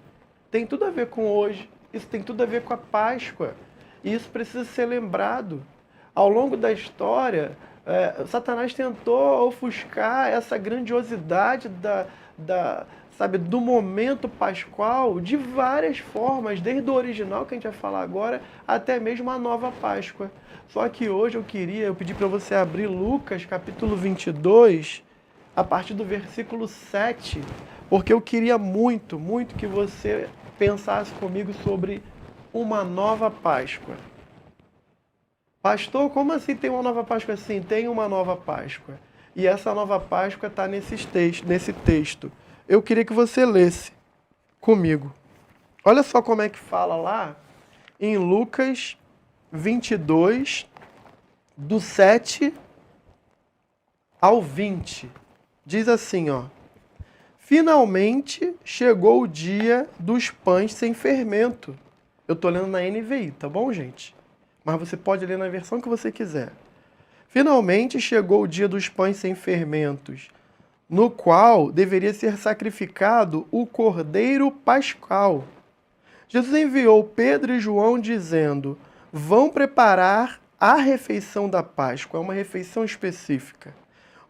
tem tudo a ver com hoje, isso tem tudo a ver com a Páscoa. E isso precisa ser lembrado. Ao longo da história, Satanás tentou ofuscar essa grandiosidade do momento pascual de várias formas, desde o original, que a gente vai falar agora, até mesmo a nova Páscoa. Só que hoje eu pedi para você abrir Lucas, capítulo 22, a partir do versículo 7, porque eu queria muito, muito que você pensasse comigo sobre uma nova Páscoa. Pastor, como assim tem uma nova Páscoa? Sim, tem uma nova Páscoa. E essa nova Páscoa está nesse texto. Eu queria que você lesse comigo. Olha só como é que fala lá em Lucas 22, do 7 ao 20. Diz assim, ó. Finalmente chegou o dia dos pães sem fermento. Eu estou lendo na NVI, tá bom, gente? Mas você pode ler na versão que você quiser. Finalmente chegou o dia dos pães sem fermentos, no qual deveria ser sacrificado o Cordeiro Pascal. Jesus enviou Pedro e João dizendo: vão preparar a refeição da Páscoa, é uma refeição específica.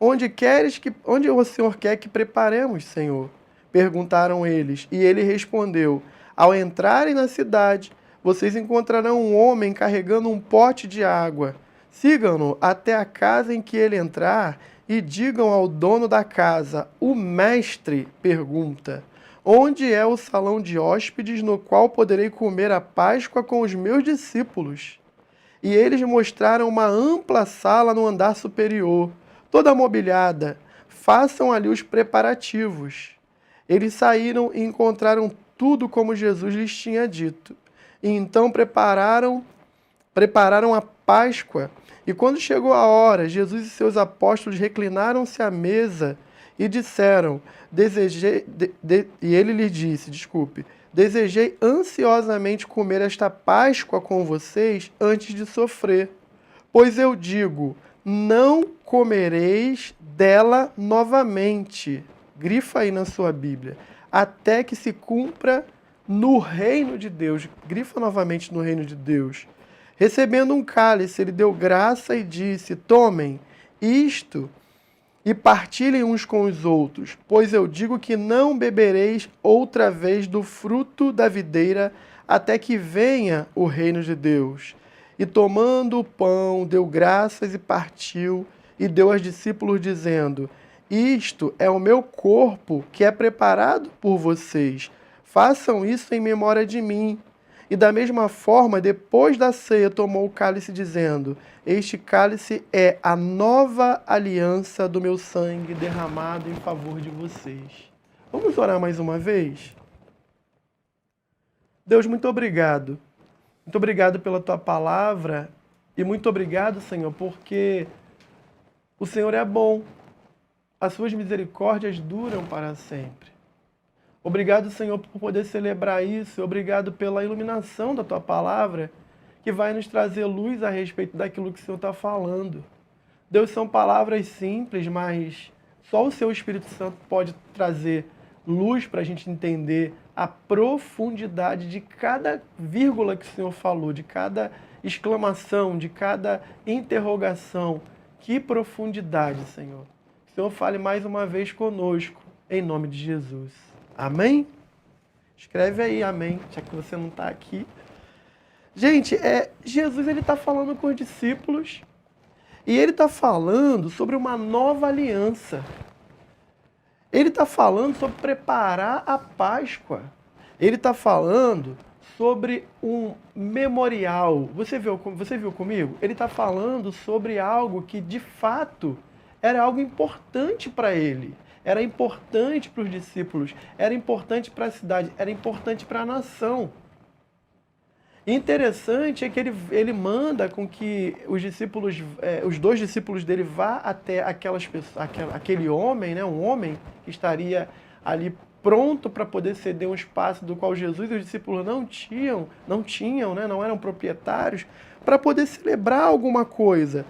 Onde o Senhor quer que preparemos, Senhor? Perguntaram eles. E ele respondeu: ao entrarem na cidade, vocês encontrarão um homem carregando um pote de água. Sigam-no até a casa em que ele entrar e digam ao dono da casa: o mestre pergunta: onde é o salão de hóspedes no qual poderei comer a Páscoa com os meus discípulos? E eles mostraram uma ampla sala no andar superior, toda mobiliada. Façam ali os preparativos. Eles saíram e encontraram tudo como Jesus lhes tinha dito. E então prepararam a Páscoa. E quando chegou a hora, Jesus e seus apóstolos reclinaram-se à mesa e disseram, e ele lhes disse, desejei ansiosamente comer esta Páscoa com vocês antes de sofrer. Pois eu digo, não comereis dela novamente. Grifa aí na sua Bíblia. Até que se cumpra no reino de Deus. Grifa novamente no reino de Deus. Recebendo um cálice, ele deu graça e disse: tomem isto e partilhem uns com os outros, pois eu digo que não bebereis outra vez do fruto da videira até que venha o reino de Deus. E tomando o pão, deu graças e partiu, e deu aos discípulos, dizendo: isto é o meu corpo que é preparado por vocês. Façam isso em memória de mim. E da mesma forma, depois da ceia, tomou o cálice, dizendo: este cálice é a nova aliança do meu sangue derramado em favor de vocês. Vamos orar mais uma vez? Deus, muito obrigado. Muito obrigado pela tua palavra e muito obrigado, Senhor, porque o Senhor é bom. As suas misericórdias duram para sempre. Obrigado, Senhor, por poder celebrar isso. Obrigado pela iluminação da tua palavra, que vai nos trazer luz a respeito daquilo que o Senhor está falando. Deus, são palavras simples, mas só o seu Espírito Santo pode trazer luz para a gente entender a profundidade de cada vírgula que o Senhor falou, de cada exclamação, de cada interrogação. Que profundidade, Senhor. Que o Senhor fale mais uma vez conosco, em nome de Jesus. Amém? Escreve aí, amém, já que você não está aqui. Gente, Jesus está falando com os discípulos e ele está falando sobre uma nova aliança. Ele está falando sobre preparar a Páscoa. Ele está falando sobre um memorial. Você viu comigo? Ele está falando sobre algo que, de fato, era algo importante para ele. Era importante para os discípulos, era importante para a cidade, era importante para a nação. Interessante é que ele manda com que os dois discípulos dele vá até aquele homem, né, um homem que estaria ali pronto para poder ceder um espaço do qual Jesus e os discípulos não tinham, né, não eram proprietários, para poder celebrar alguma coisa.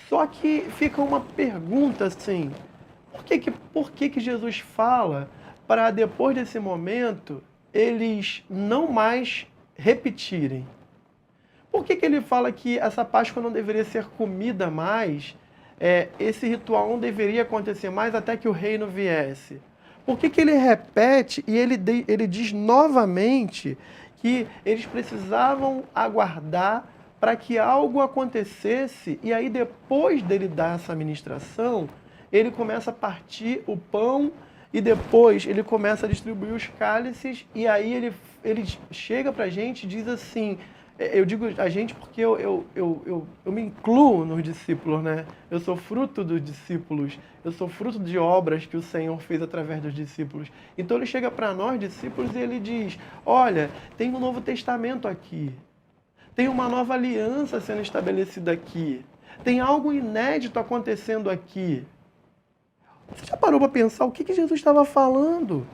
Só que fica uma pergunta assim: por que Jesus fala para depois desse momento eles não mais repetirem? Por que ele fala que essa Páscoa não deveria ser comida mais, esse ritual não deveria acontecer mais até que o reino viesse? Por que ele repete e ele diz novamente que eles precisavam aguardar para que algo acontecesse, e aí depois dele dar essa ministração, ele começa a partir o pão e depois ele começa a distribuir os cálices, e aí ele chega para a gente e diz assim, eu digo a gente porque eu me incluo nos discípulos, né? Eu sou fruto dos discípulos, eu sou fruto de obras que o Senhor fez através dos discípulos. Então ele chega para nós, discípulos, e ele diz, olha, tem um Novo Testamento aqui, tem uma nova aliança sendo estabelecida aqui, tem algo inédito acontecendo aqui. Você já parou para pensar o que Jesus estava falando?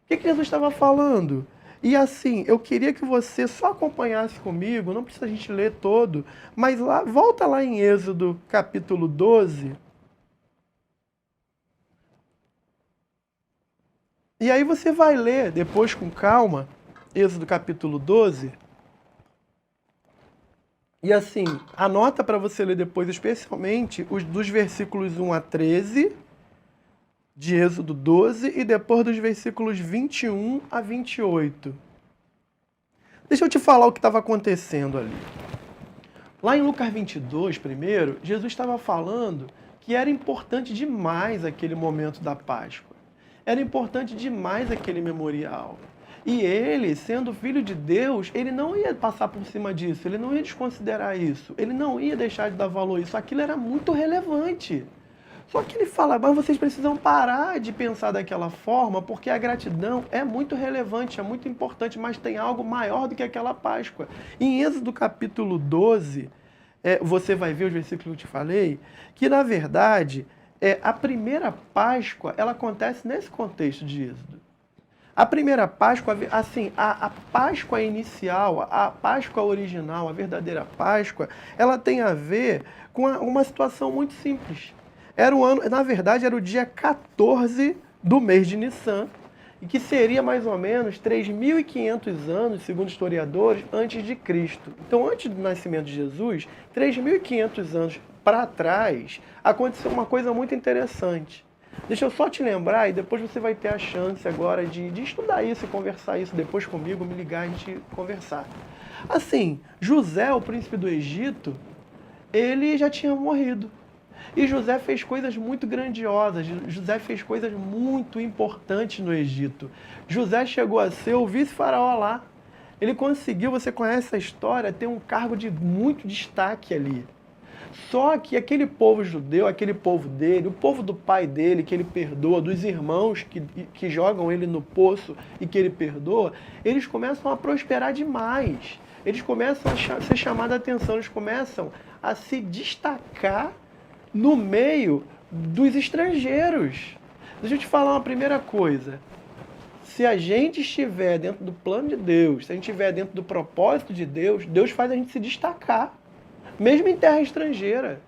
O que Jesus estava falando? E assim, eu queria que você só acompanhasse comigo, não precisa a gente ler todo, mas volta lá em Êxodo capítulo 12. E aí você vai ler depois com calma, Êxodo capítulo 12. E assim, anota para você ler depois, especialmente os dos versículos 1 a 13, de Êxodo 12, e depois dos versículos 21 a 28. Deixa eu te falar o que estava acontecendo ali. Lá em Lucas 22, primeiro, Jesus estava falando que era importante demais aquele momento da Páscoa. Era importante demais aquele memorial. E ele, sendo filho de Deus, ele não ia passar por cima disso, ele não ia desconsiderar isso, ele não ia deixar de dar valor a isso. Aquilo era muito relevante. Só que ele fala, mas vocês precisam parar de pensar daquela forma, porque a gratidão é muito relevante, é muito importante, mas tem algo maior do que aquela Páscoa. Em Êxodo capítulo 12, você vai ver os versículos que eu te falei, que na verdade, a primeira Páscoa, ela acontece nesse contexto de Êxodo. A primeira Páscoa, assim, a Páscoa inicial, a Páscoa original, a verdadeira Páscoa, ela tem a ver com uma situação muito simples. Era o ano, na verdade, era o dia 14 do mês de Nissan, e que seria mais ou menos 3.500 anos, segundo historiadores, antes de Cristo. Então, antes do nascimento de Jesus, 3.500 anos para trás, aconteceu uma coisa muito interessante. Deixa eu só te lembrar, e depois você vai ter a chance agora de estudar isso e conversar isso depois comigo, me ligar e a gente conversar. Assim, José, o príncipe do Egito, ele já tinha morrido. E José fez coisas muito grandiosas, José fez coisas muito importantes no Egito. José chegou a ser o vice-faraó lá. Ele conseguiu, você conhece a história, ter um cargo de muito destaque ali. Só que aquele povo judeu, aquele povo dele, o povo do pai dele, que ele perdoa, dos irmãos que jogam ele no poço e que ele perdoa, eles começam a prosperar demais. Eles começam a ser chamados a atenção, eles começam a se destacar no meio dos estrangeiros. Deixa eu te falar uma primeira coisa. Se a gente estiver dentro do plano de Deus, se a gente estiver dentro do propósito de Deus, Deus faz a gente se destacar, mesmo em terra estrangeira.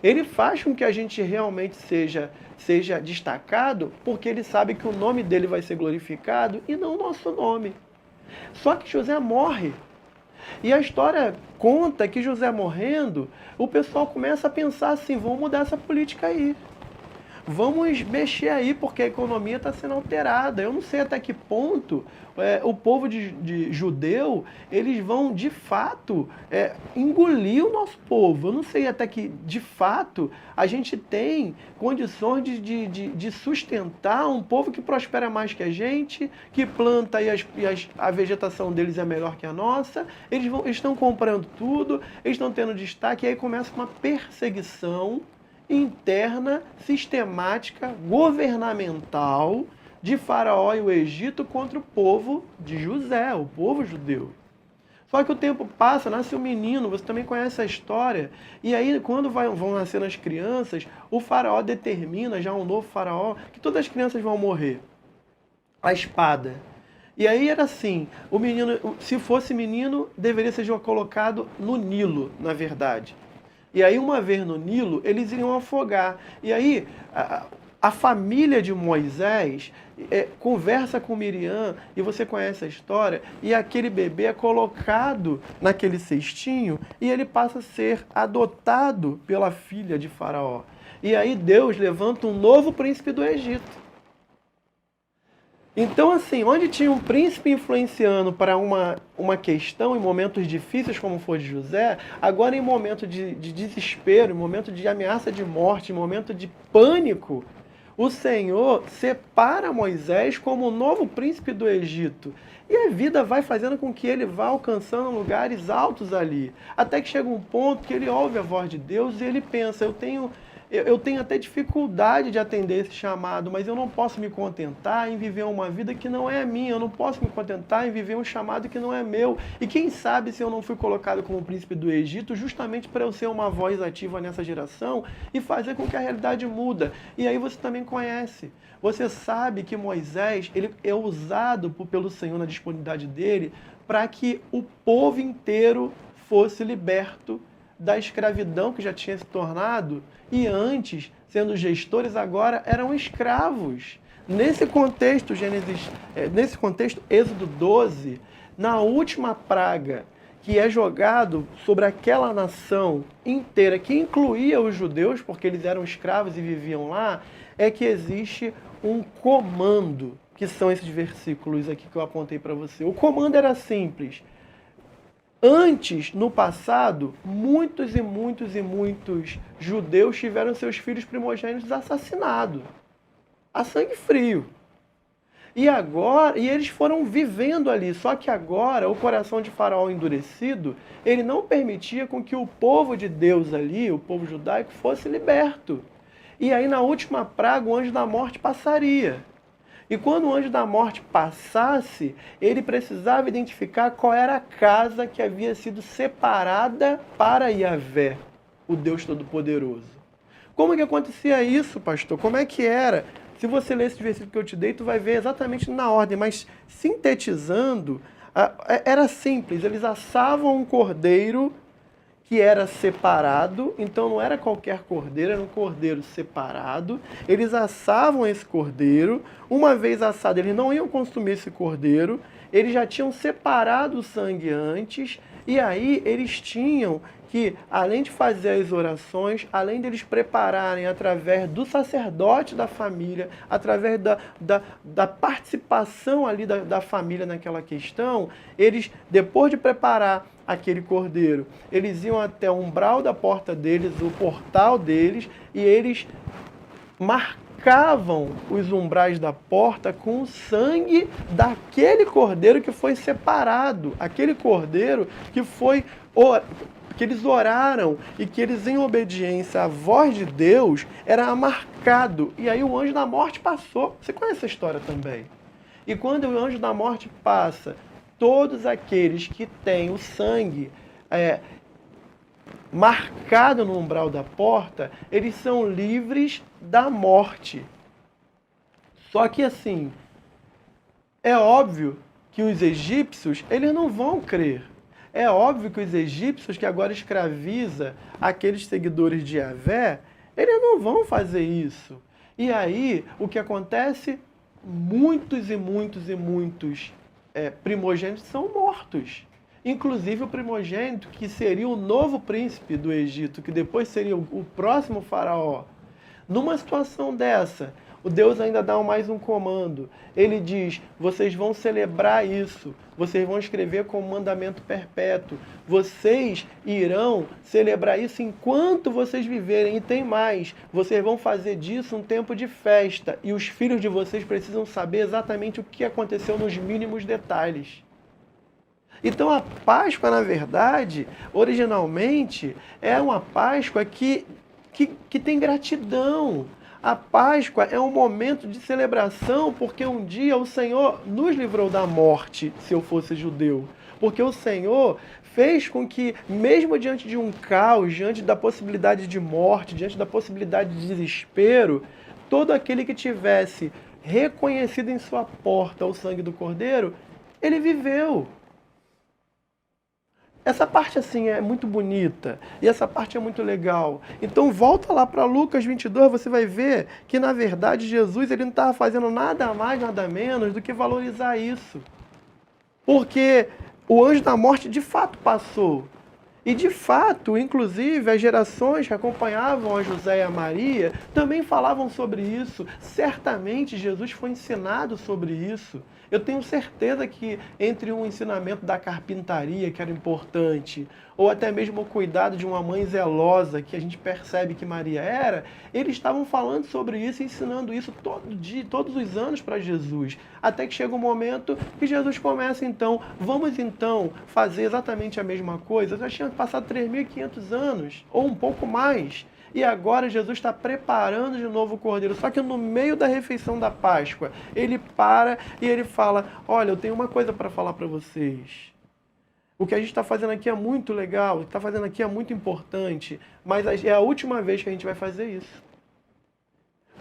Ele faz com que a gente realmente seja destacado, porque ele sabe que o nome dele vai ser glorificado e não o nosso nome. Só que José morre. E a história conta que José morrendo, o pessoal começa a pensar assim, vamos mudar essa política aí. Vamos mexer aí, porque a economia está sendo alterada. Eu não sei até que ponto o povo de judeu, eles vão, de fato, engolir o nosso povo. Eu não sei até que, de fato, a gente tem condições de sustentar um povo que prospera mais que a gente, que planta e a vegetação deles é melhor que a nossa. Eles estão comprando tudo, eles estão tendo destaque, e aí começa uma perseguição interna, sistemática, governamental de Faraó e o Egito contra o povo de José, o povo judeu. Só que o tempo passa, nasce um menino, você também conhece a história, e aí quando vão nascendo as crianças, o Faraó determina, já um novo Faraó, que todas as crianças vão morrer. A espada. E aí era assim, o menino, se fosse menino, deveria ser colocado no Nilo, na verdade. E aí, uma vez no Nilo, eles iriam afogar. E aí, a família de Moisés conversa com Miriam, e você conhece a história, e aquele bebê é colocado naquele cestinho, e ele passa a ser adotado pela filha de Faraó. E aí Deus levanta um novo príncipe do Egito. Então, assim, onde tinha um príncipe influenciando para uma questão em momentos difíceis, como foi de José, agora em momento de desespero, em momento de ameaça de morte, em momento de pânico, O Senhor separa Moisés como o novo príncipe do Egito. E a vida vai fazendo com que ele vá alcançando lugares altos ali. Até que chega um ponto que ele ouve a voz de Deus e ele pensa, eu tenho até dificuldade de atender esse chamado, mas eu não posso me contentar em viver uma vida que não é minha, eu não posso me contentar em viver um chamado que não é meu. E quem sabe se eu não fui colocado como príncipe do Egito justamente para eu ser uma voz ativa nessa geração e fazer com que a realidade muda. E aí você também conhece. Você sabe que Moisés ele é usado pelo Senhor na disponibilidade dele para que o povo inteiro fosse liberto da escravidão que já tinha se tornado e antes, sendo gestores, agora eram escravos. Nesse contexto, Êxodo 12, na última praga que é jogado sobre aquela nação inteira, que incluía os judeus, porque eles eram escravos e viviam lá, é que existe um comando, que são esses versículos aqui que eu apontei para você. O comando era simples. Antes, no passado, muitos judeus tiveram seus filhos primogênitos assassinados, a sangue frio. E agora, e eles foram vivendo ali, só que agora o coração de Faraó endurecido, ele não permitia com que o povo de Deus ali, o povo judaico, fosse liberto. E aí na última praga o anjo da morte passaria. E quando o anjo da morte passasse, ele precisava identificar qual era a casa que havia sido separada para Yahvé, o Deus Todo-Poderoso. Como que acontecia isso, pastor? Como é que era? Se você ler esse versículo que eu te dei, tu vai ver exatamente na ordem, mas sintetizando, era simples. Eles assavam um cordeiro que era separado, então não era qualquer cordeiro, era um cordeiro separado. Eles assavam esse cordeiro, uma vez assado, eles não iam consumir esse cordeiro, eles já tinham separado o sangue antes, e aí eles tinham que, além de fazer as orações, além deles prepararem através do sacerdote da família, através da participação ali da família naquela questão, eles, depois de preparar aquele cordeiro, eles iam até o umbral da porta deles, o portal deles, e eles marcavam os umbrais da porta com o sangue daquele cordeiro que foi separado, aquele cordeiro que eles oraram e que eles, em obediência à voz de Deus, era marcado. E aí o anjo da morte passou. Você conhece essa história também? E quando o anjo da morte passa, todos aqueles que têm o sangue marcado no umbral da porta, eles são livres da morte. Só que assim, é óbvio que os egípcios, eles não vão crer. É óbvio que os egípcios, que agora escraviza aqueles seguidores de Yahvé, eles não vão fazer isso. E aí, o que acontece? Muitos primogênitos são mortos. Inclusive o primogênito que seria o novo príncipe do Egito, que depois seria o próximo faraó. Numa situação dessa, o Deus ainda dá mais um comando. Ele diz, vocês vão celebrar isso, vocês vão escrever como mandamento perpétuo, vocês irão celebrar isso enquanto vocês viverem. E tem mais, vocês vão fazer disso um tempo de festa, e os filhos de vocês precisam saber exatamente o que aconteceu nos mínimos detalhes. Então a Páscoa, na verdade, originalmente, é uma Páscoa que tem gratidão. A Páscoa é um momento de celebração, porque um dia o Senhor nos livrou da morte, se eu fosse judeu. Porque o Senhor fez com que, mesmo diante de um caos, diante da possibilidade de morte, diante da possibilidade de desespero, todo aquele que tivesse reconhecido em sua porta o sangue do Cordeiro, ele viveu. Essa parte assim é muito bonita e essa parte é muito legal. Então volta lá para Lucas 22, você vai ver que na verdade Jesus ele não estava fazendo nada mais, nada menos do que valorizar isso. Porque o anjo da morte de fato passou. E de fato, inclusive, as gerações que acompanhavam a José e a Maria também falavam sobre isso. Certamente Jesus foi ensinado sobre isso. Eu tenho certeza que entre um ensinamento da carpintaria, que era importante, ou até mesmo o cuidado de uma mãe zelosa, que a gente percebe que Maria era, eles estavam falando sobre isso, ensinando isso todo dia, todos os anos para Jesus. Até que chega um momento que Jesus começa então, vamos então fazer exatamente a mesma coisa. Já tinha passado 3.500 anos, ou um pouco mais. E agora Jesus está preparando de novo o cordeiro. Só que no meio da refeição da Páscoa, ele para e ele fala, olha, eu tenho uma coisa para falar para vocês. O que a gente está fazendo aqui é muito legal, o que está fazendo aqui é muito importante, mas é a última vez que a gente vai fazer isso.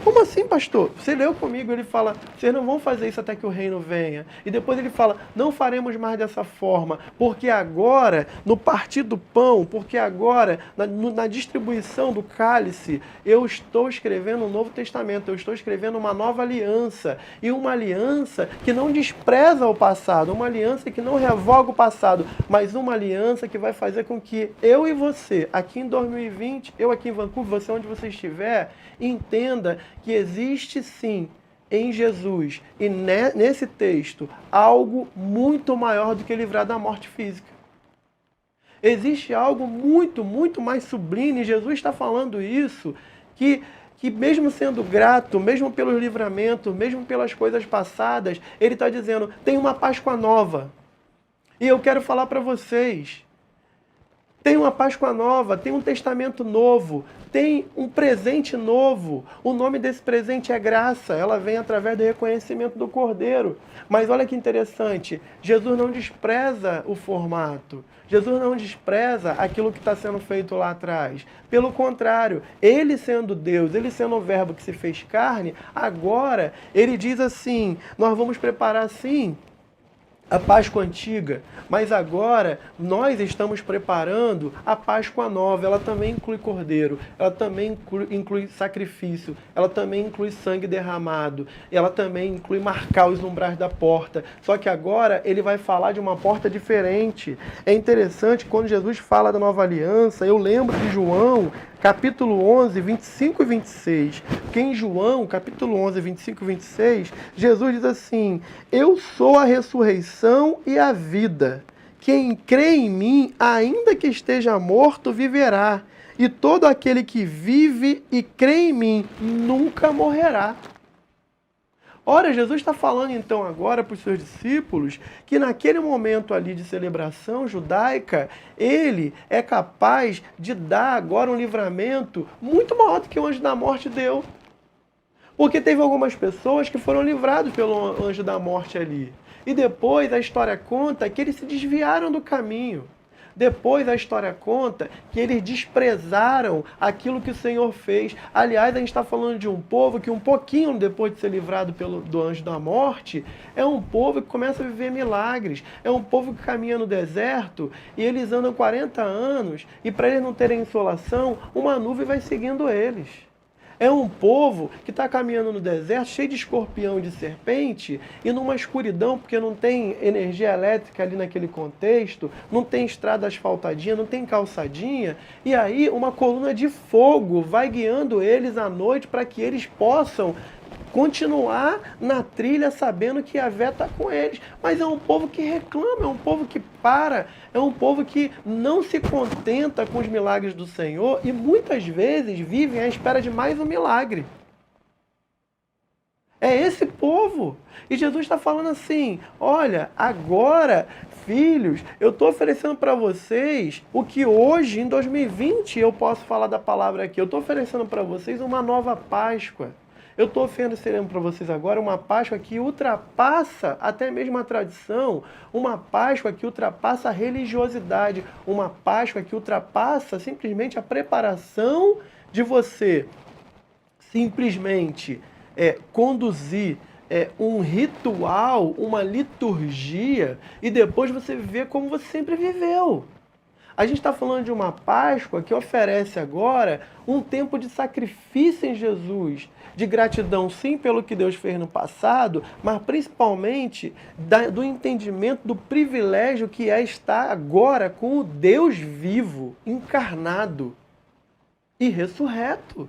Como assim, pastor? Você leu comigo, ele fala, vocês não vão fazer isso até que o reino venha. E depois ele fala, não faremos mais dessa forma, porque agora, no partir do pão, porque agora, na distribuição do cálice, eu estou escrevendo um novo testamento, eu estou escrevendo uma nova aliança. E uma aliança que não despreza o passado, uma aliança que não revoga o passado, mas uma aliança que vai fazer com que eu e você, aqui em 2020, eu aqui em Vancouver, você onde você estiver, entenda que existe sim em Jesus e nesse texto algo muito maior do que livrar da morte física. Existe algo muito, muito mais sublime. Jesus está falando isso, que mesmo sendo grato, mesmo pelos livramentos, mesmo pelas coisas passadas, ele está dizendo, tem uma Páscoa nova. E eu quero falar para vocês, tem uma Páscoa nova, tem um testamento novo, tem um presente novo. O nome desse presente é graça. Ela vem através do reconhecimento do Cordeiro. Mas olha que interessante, Jesus não despreza o formato. Jesus não despreza aquilo que está sendo feito lá atrás. Pelo contrário, ele sendo Deus, ele sendo o verbo que se fez carne, agora ele diz assim, nós vamos preparar assim a Páscoa antiga, mas agora nós estamos preparando a Páscoa nova. Ela também inclui cordeiro, ela também inclui sacrifício, ela também inclui sangue derramado, ela também inclui marcar os umbrais da porta. Só que agora ele vai falar de uma porta diferente. É interessante, quando Jesus fala da nova aliança, eu lembro de João, capítulo 11, 25 e 26. Porque em João, capítulo 11, 25 e 26, Jesus diz assim, eu sou a ressurreição e a vida. Quem crê em mim, ainda que esteja morto, viverá. E todo aquele que vive e crê em mim, nunca morrerá. Ora, Jesus está falando então agora para os seus discípulos que naquele momento ali de celebração judaica, ele é capaz de dar agora um livramento muito maior do que o anjo da morte deu. Porque teve algumas pessoas que foram livradas pelo anjo da morte ali. E depois a história conta que eles se desviaram do caminho. Depois a história conta que eles desprezaram aquilo que o Senhor fez. Aliás, a gente está falando de um povo que um pouquinho depois de ser livrado do anjo da morte, é um povo que começa a viver milagres. É um povo que caminha no deserto e eles andam 40 anos e para eles não terem insolação, uma nuvem vai seguindo eles. É um povo que está caminhando no deserto, cheio de escorpião e de serpente, e numa escuridão, porque não tem energia elétrica ali naquele contexto, não tem estrada asfaltadinha, não tem calçadinha, e aí uma coluna de fogo vai guiando eles à noite para que eles possam continuar na trilha sabendo que Yahvé está com eles. Mas é um povo que reclama, é um povo que para, é um povo que não se contenta com os milagres do Senhor e muitas vezes vivem à espera de mais um milagre. É esse povo. E Jesus está falando assim, olha, agora, filhos, eu estou oferecendo para vocês o que hoje, em 2020, eu posso falar da palavra aqui. Eu estou oferecendo para vocês uma nova Páscoa. Eu estou oferecendo para vocês agora uma Páscoa que ultrapassa até mesmo a tradição, uma Páscoa que ultrapassa a religiosidade, uma Páscoa que ultrapassa simplesmente a preparação de você simplesmente conduzir um ritual, uma liturgia e depois você viver como você sempre viveu. A gente está falando de uma Páscoa que oferece agora um tempo de sacrifício em Jesus, de gratidão sim pelo que Deus fez no passado, mas principalmente do entendimento do privilégio que é estar agora com o Deus vivo, encarnado e ressurreto.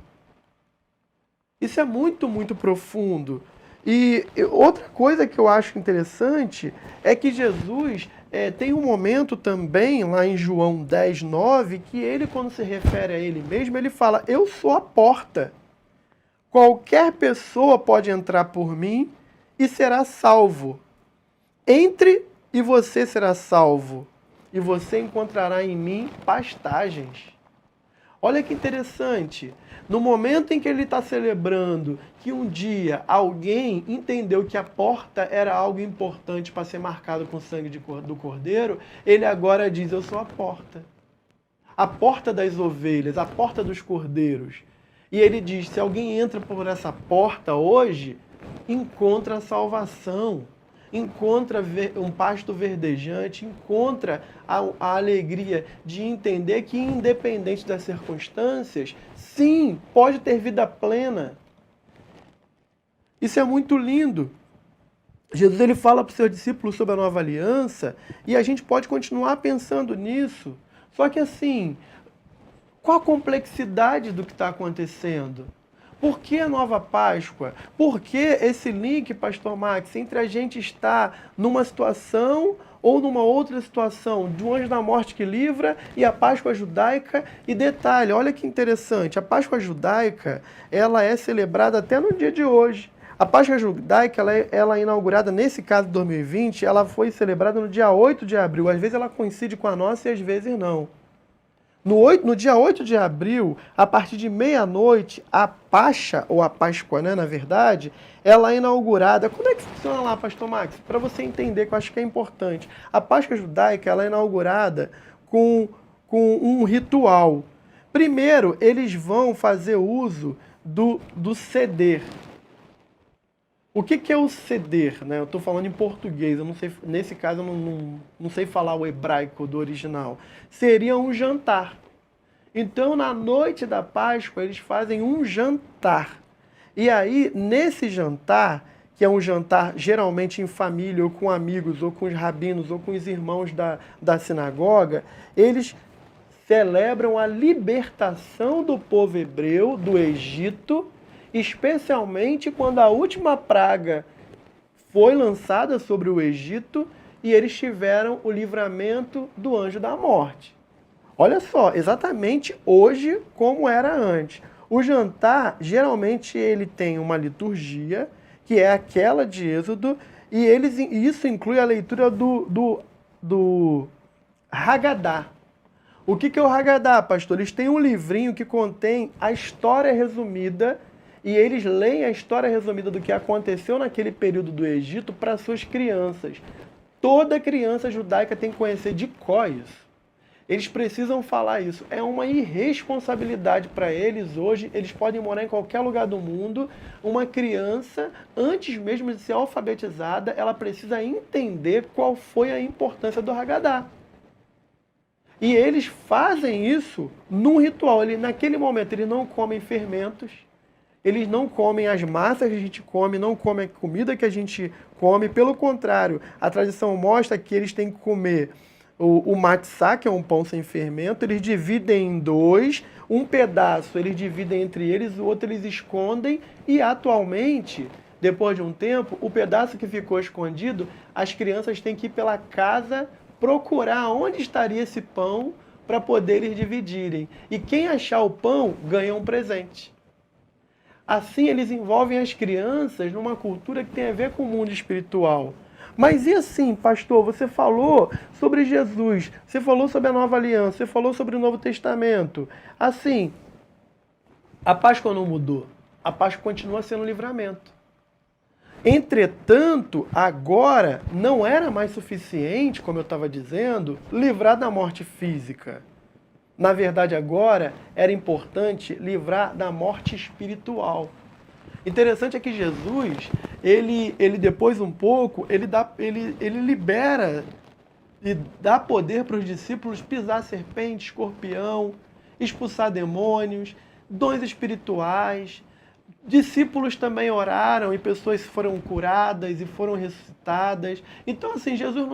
Isso é muito, muito profundo. E outra coisa que eu acho interessante é que Jesus tem um momento também, lá em João 10, 9, que ele, quando se refere a ele mesmo, ele fala: eu sou a porta. Qualquer pessoa pode entrar por mim e será salvo. Entre e você será salvo, e você encontrará em mim pastagens. Olha que interessante. No momento em que ele está celebrando que um dia alguém entendeu que a porta era algo importante para ser marcado com o sangue do cordeiro, ele agora diz: eu sou a porta. A porta das ovelhas, a porta dos cordeiros. E ele diz: se alguém entra por essa porta hoje, encontra salvação, encontra um pasto verdejante, encontra a alegria de entender que, independente das circunstâncias, sim, pode ter vida plena. Isso é muito lindo. Jesus ele fala para os seus discípulos sobre a nova aliança e a gente pode continuar pensando nisso. Só que assim, qual a complexidade do que está acontecendo? Por que a nova Páscoa? Por que esse link, Pastor Max, entre a gente estar numa situação ou numa outra situação, de um anjo da morte que livra e a Páscoa judaica? E detalhe, olha que interessante, a Páscoa judaica, ela é celebrada até no dia de hoje. A Páscoa judaica, ela é inaugurada, nesse caso de 2020, ela foi celebrada no dia 8 de abril. Às vezes ela coincide com a nossa e às vezes não. No dia 8 de abril, a partir de meia-noite, a Pascha, ou a Páscoa, né, na verdade, ela é inaugurada. Como é que funciona lá, Pastor Max? Para você entender, que eu acho que é importante. A Páscoa judaica, ela é inaugurada com um ritual. Primeiro, eles vão fazer uso do seder. O que é o seder? Né? Eu estou falando em português, eu não sei, nesse caso eu não sei falar o hebraico do original. Seria um jantar. Então, na noite da Páscoa, eles fazem um jantar. E aí, nesse jantar, que é um jantar geralmente em família, ou com amigos, ou com os rabinos, ou com os irmãos da sinagoga, eles celebram a libertação do povo hebreu do Egito, especialmente quando a última praga foi lançada sobre o Egito e eles tiveram o livramento do anjo da morte. Olha só, exatamente hoje como era antes. O jantar, geralmente, ele tem uma liturgia, que é aquela de Êxodo, e isso inclui a leitura do Haggadah. O que é o Haggadah, pastor? Eles têm um livrinho que contém a história resumida, e eles leem a história resumida do que aconteceu naquele período do Egito para suas crianças. Toda criança judaica tem que conhecer de cor isso. Eles precisam falar isso. É uma irresponsabilidade para eles hoje. Eles podem morar em qualquer lugar do mundo. Uma criança, antes mesmo de ser alfabetizada, ela precisa entender qual foi a importância do Haggadah. E eles fazem isso num ritual. Naquele momento, eles não comem fermentos. Eles não comem as massas que a gente come, não comem a comida que a gente come. Pelo contrário, a tradição mostra que eles têm que comer o matzá, que é um pão sem fermento. Eles dividem em dois. Um pedaço eles dividem entre eles, o outro eles escondem. E atualmente, depois de um tempo, o pedaço que ficou escondido, as crianças têm que ir pela casa procurar onde estaria esse pão para poder eles dividirem. E quem achar o pão ganha um presente. Assim, eles envolvem as crianças numa cultura que tem a ver com o mundo espiritual. Mas e assim, pastor, você falou sobre Jesus, você falou sobre a nova aliança, você falou sobre o Novo Testamento. Assim, a Páscoa não mudou. A Páscoa continua sendo livramento. Entretanto, agora não era mais suficiente, como eu estava dizendo, livrar da morte física. Na verdade, agora era importante livrar da morte espiritual. Interessante é que Jesus, ele depois um pouco, ele libera e dá poder para os discípulos pisar serpente, escorpião, expulsar demônios, dons espirituais. Discípulos também oraram e pessoas foram curadas e foram ressuscitadas. Então, assim, Jesus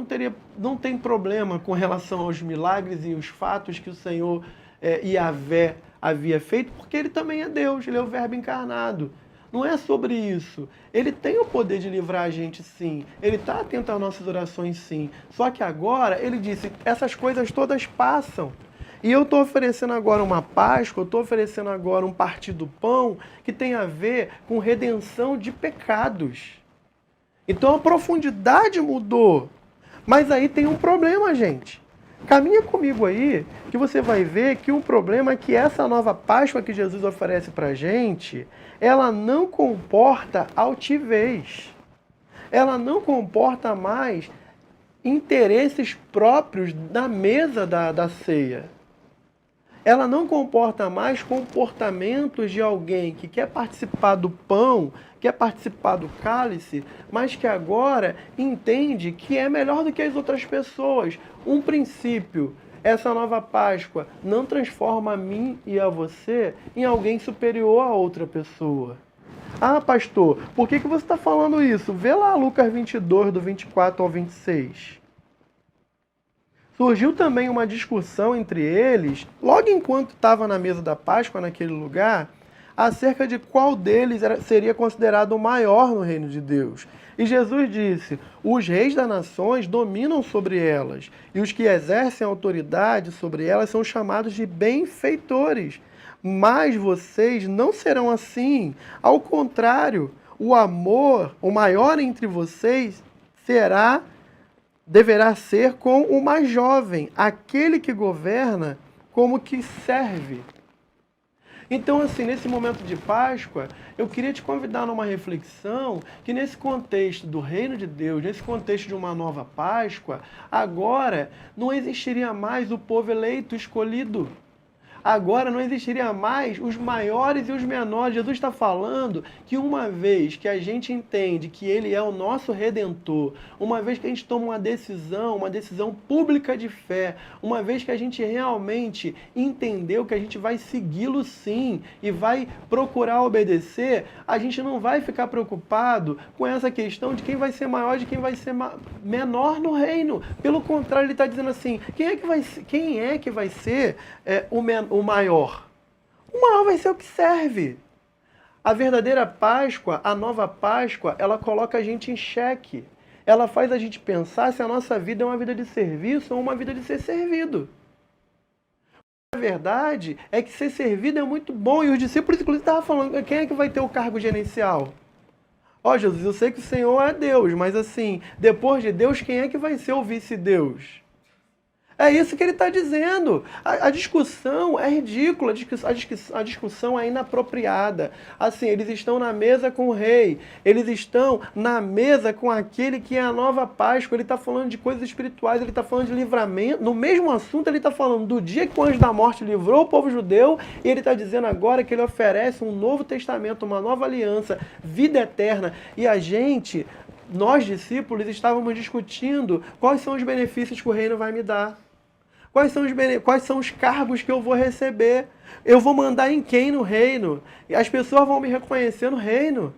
não tem problema com relação aos milagres e os fatos que o Senhor Yahvé havia feito, porque ele também é Deus, ele é o Verbo encarnado. Não é sobre isso. Ele tem o poder de livrar a gente, sim. Ele está atento às nossas orações, sim. Só que agora, ele disse, essas coisas todas passam. E eu estou oferecendo agora uma Páscoa, eu estou oferecendo agora um partir do pão que tem a ver com redenção de pecados. Então a profundidade mudou. Mas aí tem um problema, gente. Caminha comigo aí, que você vai ver que um problema é que essa nova Páscoa que Jesus oferece para a gente, ela não comporta altivez. Ela não comporta mais interesses próprios na mesa da ceia. Ela não comporta mais comportamentos de alguém que quer participar do pão, quer participar do cálice, mas que agora entende que é melhor do que as outras pessoas. Um princípio, essa nova Páscoa não transforma a mim e a você em alguém superior a outra pessoa. Ah, pastor, por que você está falando isso? Vê lá Lucas 22, do 24 ao 26. Surgiu também uma discussão entre eles, logo enquanto estava na mesa da Páscoa, naquele lugar, acerca de qual deles seria considerado o maior no reino de Deus. E Jesus disse, os reis das nações dominam sobre elas, e os que exercem autoridade sobre elas são chamados de benfeitores. Mas vocês não serão assim. Ao contrário, o amor, o maior entre vocês, deverá ser com o mais jovem, aquele que governa como que serve. Então, assim, nesse momento de Páscoa, eu queria te convidar numa reflexão que nesse contexto do reino de Deus, nesse contexto de uma nova Páscoa, agora não existiria mais o povo eleito, escolhido. Agora não existiria mais os maiores e os menores. Jesus está falando que uma vez que a gente entende que Ele é o nosso Redentor, uma vez que a gente toma uma decisão pública de fé, uma vez que a gente realmente entendeu que a gente vai segui-lo sim e vai procurar obedecer, a gente não vai ficar preocupado com essa questão de quem vai ser maior, de quem vai ser menor no reino. Pelo contrário, Ele está dizendo assim, quem é que vai ser o maior? O maior vai ser o que serve. A verdadeira Páscoa, a nova Páscoa, ela coloca a gente em xeque. Ela faz a gente pensar se a nossa vida é uma vida de serviço ou uma vida de ser servido. A verdade é que ser servido é muito bom. E os discípulos, inclusive, estavam falando, quem é que vai ter o cargo gerencial? Ó, Jesus, eu sei que o Senhor é Deus, mas assim, depois de Deus, quem é que vai ser o vice-Deus? É isso que ele está dizendo. A discussão é ridícula, a discussão é inapropriada. Assim, eles estão na mesa com o rei, eles estão na mesa com aquele que é a nova Páscoa. Ele está falando de coisas espirituais, ele está falando de livramento. No mesmo assunto, ele está falando do dia que o anjo da morte livrou o povo judeu, e ele está dizendo agora que ele oferece um novo testamento, uma nova aliança, vida eterna. E nós discípulos, estávamos discutindo quais são os benefícios que o reino vai me dar. Quais são os cargos que eu vou receber? Eu vou mandar em quem no reino? As pessoas vão me reconhecer no reino.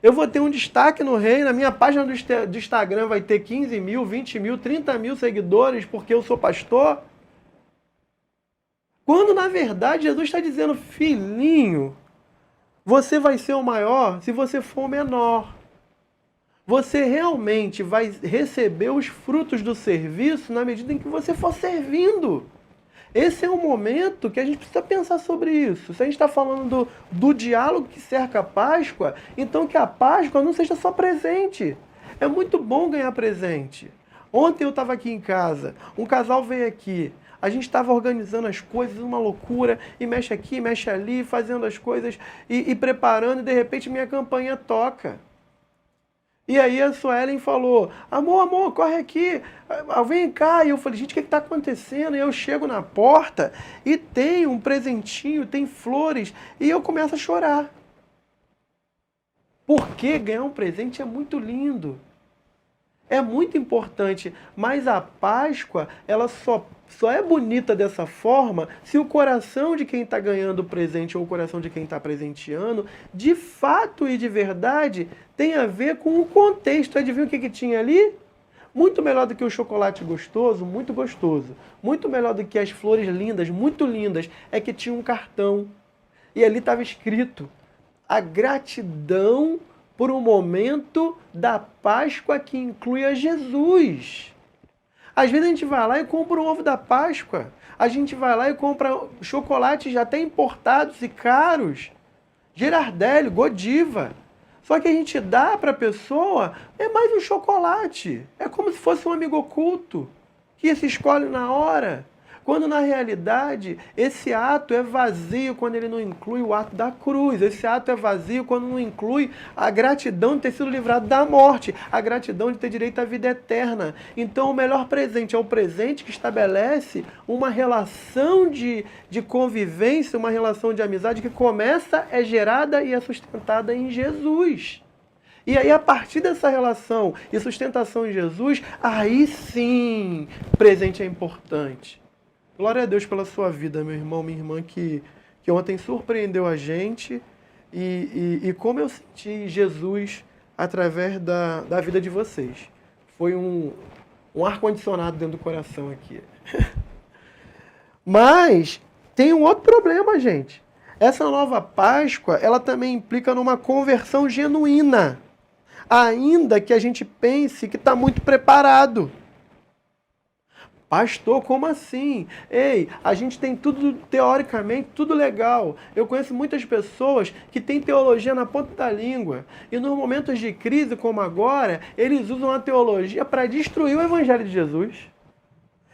Eu vou ter um destaque no reino. A minha página do Instagram vai ter 15 mil, 20 mil, 30 mil seguidores porque eu sou pastor. Quando, na verdade, Jesus está dizendo, filhinho, você vai ser o maior se você for o menor. Você realmente vai receber os frutos do serviço na medida em que você for servindo. Esse é um momento que a gente precisa pensar sobre isso. Se a gente está falando do diálogo que cerca a Páscoa, então que a Páscoa não seja só presente. É muito bom ganhar presente. Ontem eu estava aqui em casa, um casal veio aqui, a gente estava organizando as coisas, uma loucura, e mexe aqui, mexe ali, fazendo as coisas e preparando, e de repente minha campainha toca. E aí a Suelen falou, amor, corre aqui, vem cá. E eu falei, gente, o que está acontecendo? E eu chego na porta e tem um presentinho, tem flores, e eu começo a chorar. Porque ganhar um presente é muito lindo. É muito importante, mas a Páscoa, ela só é bonita dessa forma se o coração de quem está ganhando o presente ou o coração de quem está presenteando, de fato e de verdade, tem a ver com o contexto. Adivinha o que tinha ali? Muito melhor do que o chocolate gostoso, muito gostoso. Muito melhor do que as flores lindas, muito lindas, é que tinha um cartão. E ali estava escrito, a gratidão por um momento da Páscoa que inclui a Jesus. Às vezes a gente vai lá e compra um ovo da Páscoa. A gente vai lá e compra chocolates até importados e caros. Girardelli, Godiva. Só que a gente dá para a pessoa, é mais um chocolate. É como se fosse um amigo oculto, que se escolhe na hora. Quando na realidade esse ato é vazio quando ele não inclui o ato da cruz. Esse ato é vazio quando não inclui a gratidão de ter sido livrado da morte, a gratidão de ter direito à vida eterna. Então o melhor presente é o presente que estabelece uma relação de convivência, uma relação de amizade que começa, é gerada e é sustentada em Jesus. E aí, a partir dessa relação e sustentação em Jesus, aí sim, presente é importante. Glória a Deus pela sua vida, meu irmão, minha irmã, que ontem surpreendeu a gente e como eu senti Jesus através da vida de vocês. Foi um ar-condicionado dentro do coração aqui. Mas tem um outro problema, gente. Essa nova Páscoa, ela também implica numa conversão genuína, ainda que a gente pense que está muito preparado. Pastor, como assim? Ei, a gente tem tudo, teoricamente, tudo legal. Eu conheço muitas pessoas que têm teologia na ponta da língua. E nos momentos de crise, como agora, eles usam a teologia para destruir o Evangelho de Jesus.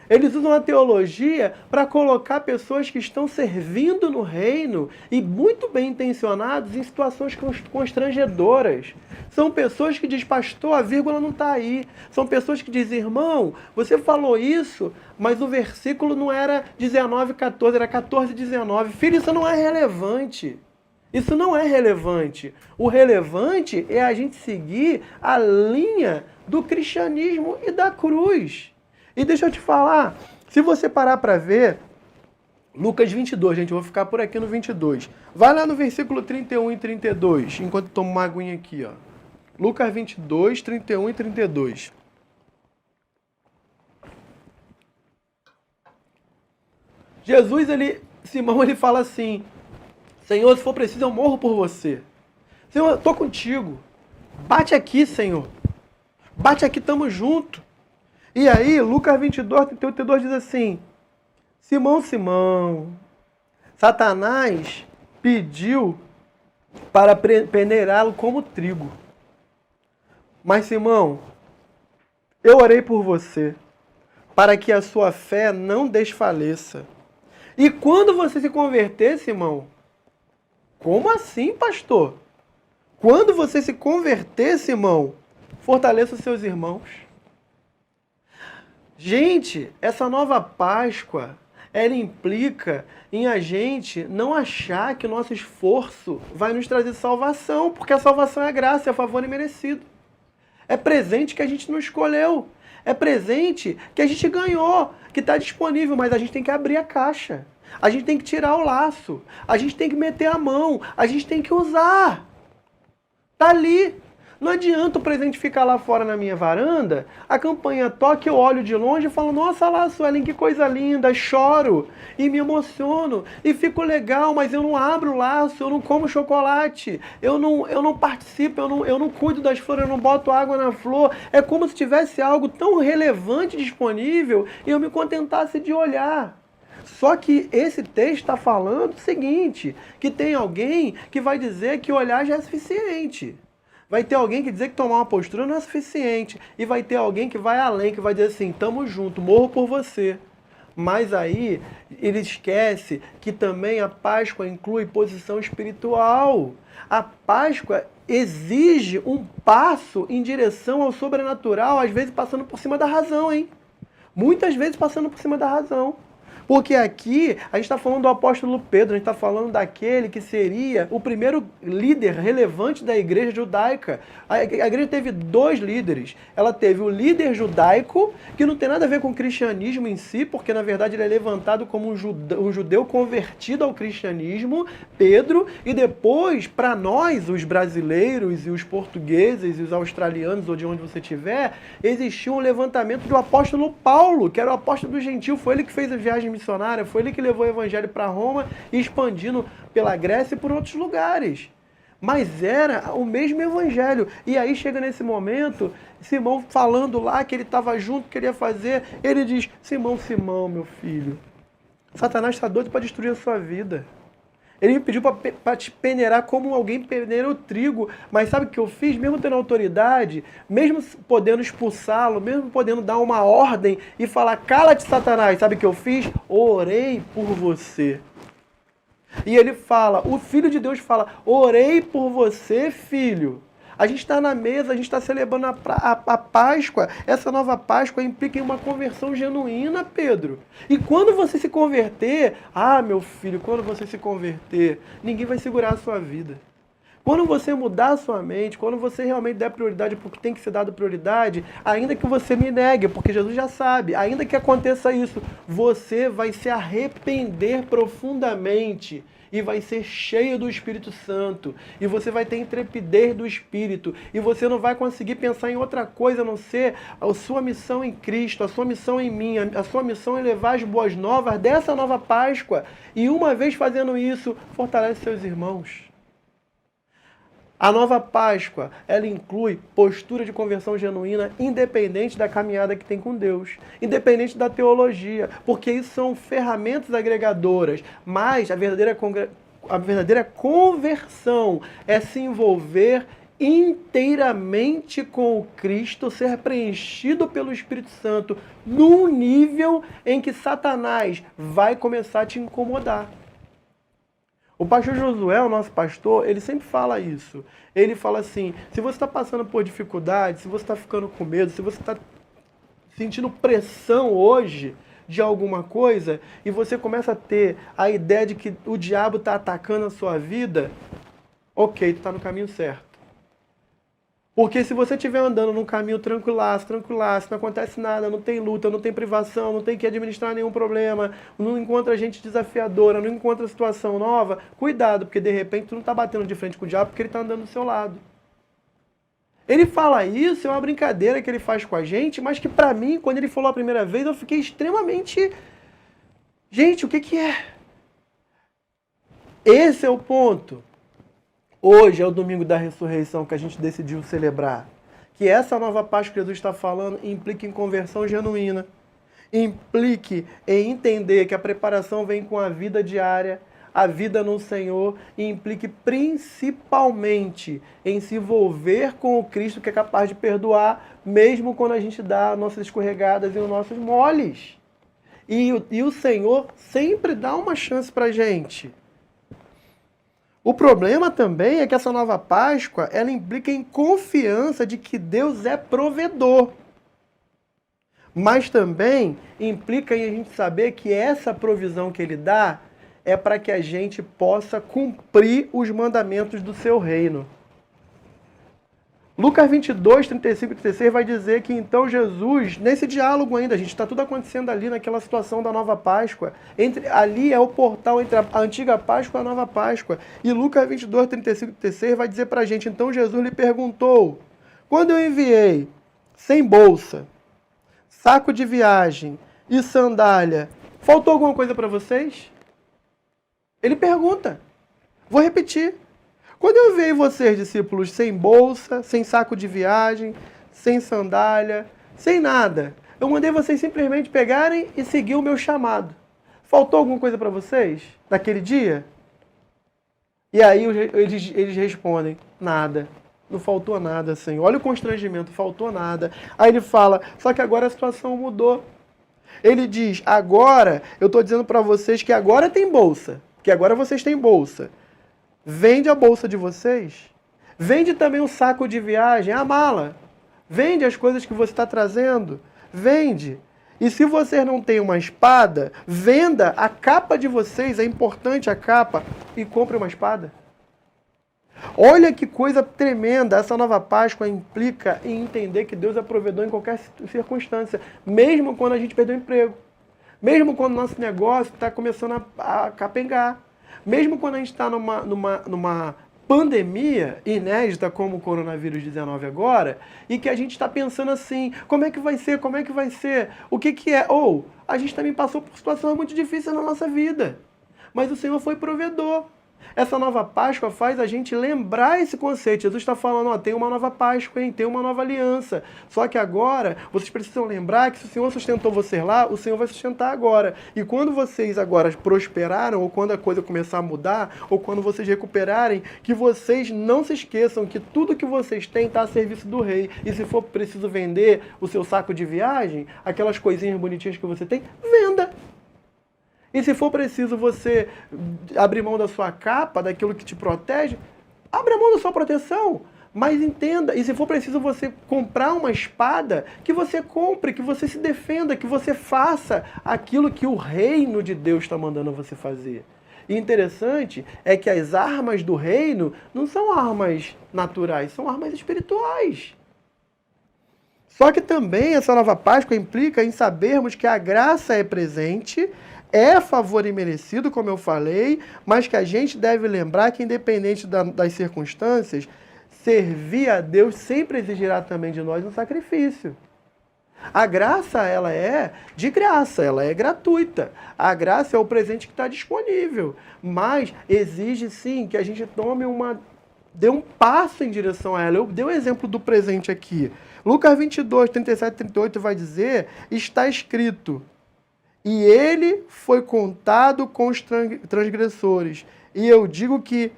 Eles usam a teologia para colocar pessoas que estão servindo no reino e muito bem intencionados em situações constrangedoras. São pessoas que dizem, pastor, a vírgula não está aí. São pessoas que dizem, irmão, você falou isso, mas o versículo não era 19:14, era 14:19. Filho, isso não é relevante. Isso não é relevante. O relevante é a gente seguir a linha do cristianismo e da cruz. E deixa eu te falar, se você parar para ver, Lucas 22, gente, eu vou ficar por aqui no 22. Vai lá no versículo 31 e 32, enquanto eu tomo uma aguinha aqui, ó. Lucas 22, 31 e 32. Jesus, Simão, ele fala assim, Senhor, se for preciso eu morro por você. Senhor, eu tô contigo. Bate aqui, Senhor. Bate aqui, tamo junto. E aí, Lucas 22, 32 diz assim, Simão, Simão, Satanás pediu para peneirá-lo como trigo. Mas, Simão, eu orei por você, para que a sua fé não desfaleça. E quando você se converter, Simão, como assim, pastor? Quando você se converter, Simão, fortaleça os seus irmãos. Gente, essa nova Páscoa, ela implica em a gente não achar que o nosso esforço vai nos trazer salvação, porque a salvação é graça, é favor imerecido. É presente que a gente não escolheu. É presente que a gente ganhou, que está disponível, mas a gente tem que abrir a caixa. A gente tem que tirar o laço. A gente tem que meter a mão. A gente tem que usar. Tá ali. Não adianta o presente ficar lá fora na minha varanda, a campanha toca, eu olho de longe e falo, nossa lá, Suelen, que coisa linda, choro e me emociono e fico legal, mas eu não abro o laço, eu não como chocolate, eu não participo, eu não cuido das flores, eu não boto água na flor. É como se tivesse algo tão relevante disponível e eu me contentasse de olhar. Só que esse texto está falando o seguinte, que tem alguém que vai dizer que olhar já é suficiente. Vai ter alguém que dizer que tomar uma postura não é suficiente. E vai ter alguém que vai além, que vai dizer assim, tamo junto, morro por você. Mas aí ele esquece que também a Páscoa inclui posição espiritual. A Páscoa exige um passo em direção ao sobrenatural, às vezes passando por cima da razão, hein? Muitas vezes passando por cima da razão. Porque aqui a gente está falando do apóstolo Pedro, a gente está falando daquele que seria o primeiro líder relevante da igreja judaica. A igreja teve dois líderes. Ela teve o líder judaico, que não tem nada a ver com o cristianismo em si, porque na verdade ele é levantado como um judeu convertido ao cristianismo, Pedro, e depois, para nós, os brasileiros e os portugueses e os australianos, ou de onde você estiver, existiu um levantamento do apóstolo Paulo, que era o apóstolo do gentil, foi ele que fez a viagem missionária, foi ele que levou o evangelho para Roma e expandindo pela Grécia e por outros lugares. mas era o mesmo evangelho. E aí chega nesse momento, Simão falando lá que ele estava junto, queria fazer, ele diz, Simão, Simão, meu filho, Satanás está doido para destruir a sua vida. Ele me pediu para te peneirar como alguém peneira o trigo. Mas sabe o que eu fiz? Mesmo tendo autoridade, mesmo podendo expulsá-lo, mesmo podendo dar uma ordem e falar, cala-te, Satanás, sabe o que eu fiz? Orei por você. E ele fala, o Filho de Deus fala, orei por você, filho. A gente está na mesa, a gente está celebrando a Páscoa. Essa nova Páscoa implica em uma conversão genuína, Pedro. E quando você se converter, meu filho, quando você se converter, ninguém vai segurar a sua vida. Quando você mudar a sua mente, quando você realmente der prioridade porque tem que ser dado prioridade, ainda que você me negue, porque Jesus já sabe, ainda que aconteça isso, você vai se arrepender profundamente. E vai ser cheio do Espírito Santo. E você vai ter intrepidez do Espírito. E você não vai conseguir pensar em outra coisa a não ser a sua missão em Cristo, a sua missão em mim, a sua missão em levar as boas novas dessa nova Páscoa. E uma vez fazendo isso, fortalece seus irmãos. A nova Páscoa, ela inclui postura de conversão genuína, independente da caminhada que tem com Deus, independente da teologia, porque isso são ferramentas agregadoras, mas a verdadeira conversão é se envolver inteiramente com o Cristo, ser preenchido pelo Espírito Santo, num nível em que Satanás vai começar a te incomodar. O pastor Josué, o nosso pastor, ele sempre fala isso. Ele fala assim, se você está passando por dificuldade, se você está ficando com medo, se você está sentindo pressão hoje de alguma coisa, e você começa a ter a ideia de que o diabo está atacando a sua vida, ok, tu está no caminho certo. Porque se você estiver andando num caminho tranquilaço, não acontece nada, não tem luta, não tem privação, não tem que administrar nenhum problema, não encontra gente desafiadora, não encontra situação nova, cuidado, porque de repente tu não está batendo de frente com o diabo porque ele está andando do seu lado. Ele fala isso, é uma brincadeira que ele faz com a gente, mas que pra mim, quando ele falou a primeira vez, eu fiquei extremamente... Gente, o que é? Esse é o ponto. Hoje é o domingo da ressurreição que a gente decidiu celebrar. Que essa nova Páscoa que Jesus está falando implica em conversão genuína. Implique em entender que a preparação vem com a vida diária, a vida no Senhor, e implique principalmente em se envolver com o Cristo que é capaz de perdoar, mesmo quando a gente dá nossas escorregadas e os nossos moles. E o Senhor sempre dá uma chance para a gente. O problema também é que essa nova Páscoa, ela implica em confiança de que Deus é provedor. Mas também implica em a gente saber que essa provisão que Ele dá é para que a gente possa cumprir os mandamentos do seu reino. Lucas 22, 35 e 36 vai dizer que então Jesus, nesse diálogo ainda, gente, está tudo acontecendo ali naquela situação da nova Páscoa. Ali é o portal entre a antiga Páscoa e a nova Páscoa. E Lucas 22, 35 e 36 vai dizer para a gente, então Jesus lhe perguntou, quando eu enviei sem bolsa, saco de viagem e sandália, faltou alguma coisa para vocês? Ele pergunta. Vou repetir. Quando eu enviei vocês, discípulos, sem bolsa, sem saco de viagem, sem sandália, sem nada, eu mandei vocês simplesmente pegarem e seguir o meu chamado. Faltou alguma coisa para vocês naquele dia? E aí eles respondem, nada. Não faltou nada, Senhor. Olha o constrangimento, faltou nada. Aí ele fala, só que agora a situação mudou. Ele diz, agora, eu estou dizendo para vocês que agora tem bolsa, que agora vocês têm bolsa. Vende a bolsa de vocês. Vende também o saco de viagem, a mala. Vende as coisas que você está trazendo. Vende. E se vocês não têm uma espada, venda a capa de vocês, é importante a capa, e compre uma espada. Olha que coisa tremenda. Essa nova Páscoa implica em entender que Deus é provedor em qualquer circunstância. Mesmo quando a gente perdeu o emprego. Mesmo quando o nosso negócio está começando a capengar. Mesmo quando a gente está numa pandemia inédita como o coronavírus 19 agora, e que a gente está pensando assim, como é que vai ser, o que é? Ou, a gente também passou por situações muito difíceis na nossa vida, mas o Senhor foi provedor. Essa nova Páscoa faz a gente lembrar esse conceito. Jesus está falando, ó, tem uma nova Páscoa, hein? Tem uma nova aliança. Só que agora, vocês precisam lembrar que se o Senhor sustentou vocês lá, o Senhor vai sustentar agora. E quando vocês agora prosperaram, ou quando a coisa começar a mudar, ou quando vocês recuperarem, que vocês não se esqueçam que tudo que vocês têm está a serviço do rei. E se for preciso vender o seu saco de viagem, aquelas coisinhas bonitinhas que você tem, venda. E se for preciso você abrir mão da sua capa, daquilo que te protege, abra mão da sua proteção. Mas entenda, e se for preciso você comprar uma espada, que você compre, que você se defenda, que você faça aquilo que o reino de Deus está mandando você fazer. E interessante é que as armas do reino não são armas naturais, são armas espirituais. Só que também essa nova Páscoa implica em sabermos que a graça é presente, é favor imerecido, como eu falei, mas que a gente deve lembrar que, independente das circunstâncias, servir a Deus sempre exigirá também de nós um sacrifício. A graça, ela é de graça, ela é gratuita. A graça é o presente que está disponível, mas exige sim que a gente dê um passo em direção a ela. Eu dei o exemplo do presente aqui. Lucas 22, 37 e 38 vai dizer, está escrito: e ele foi contado com os transgressores. E eu digo que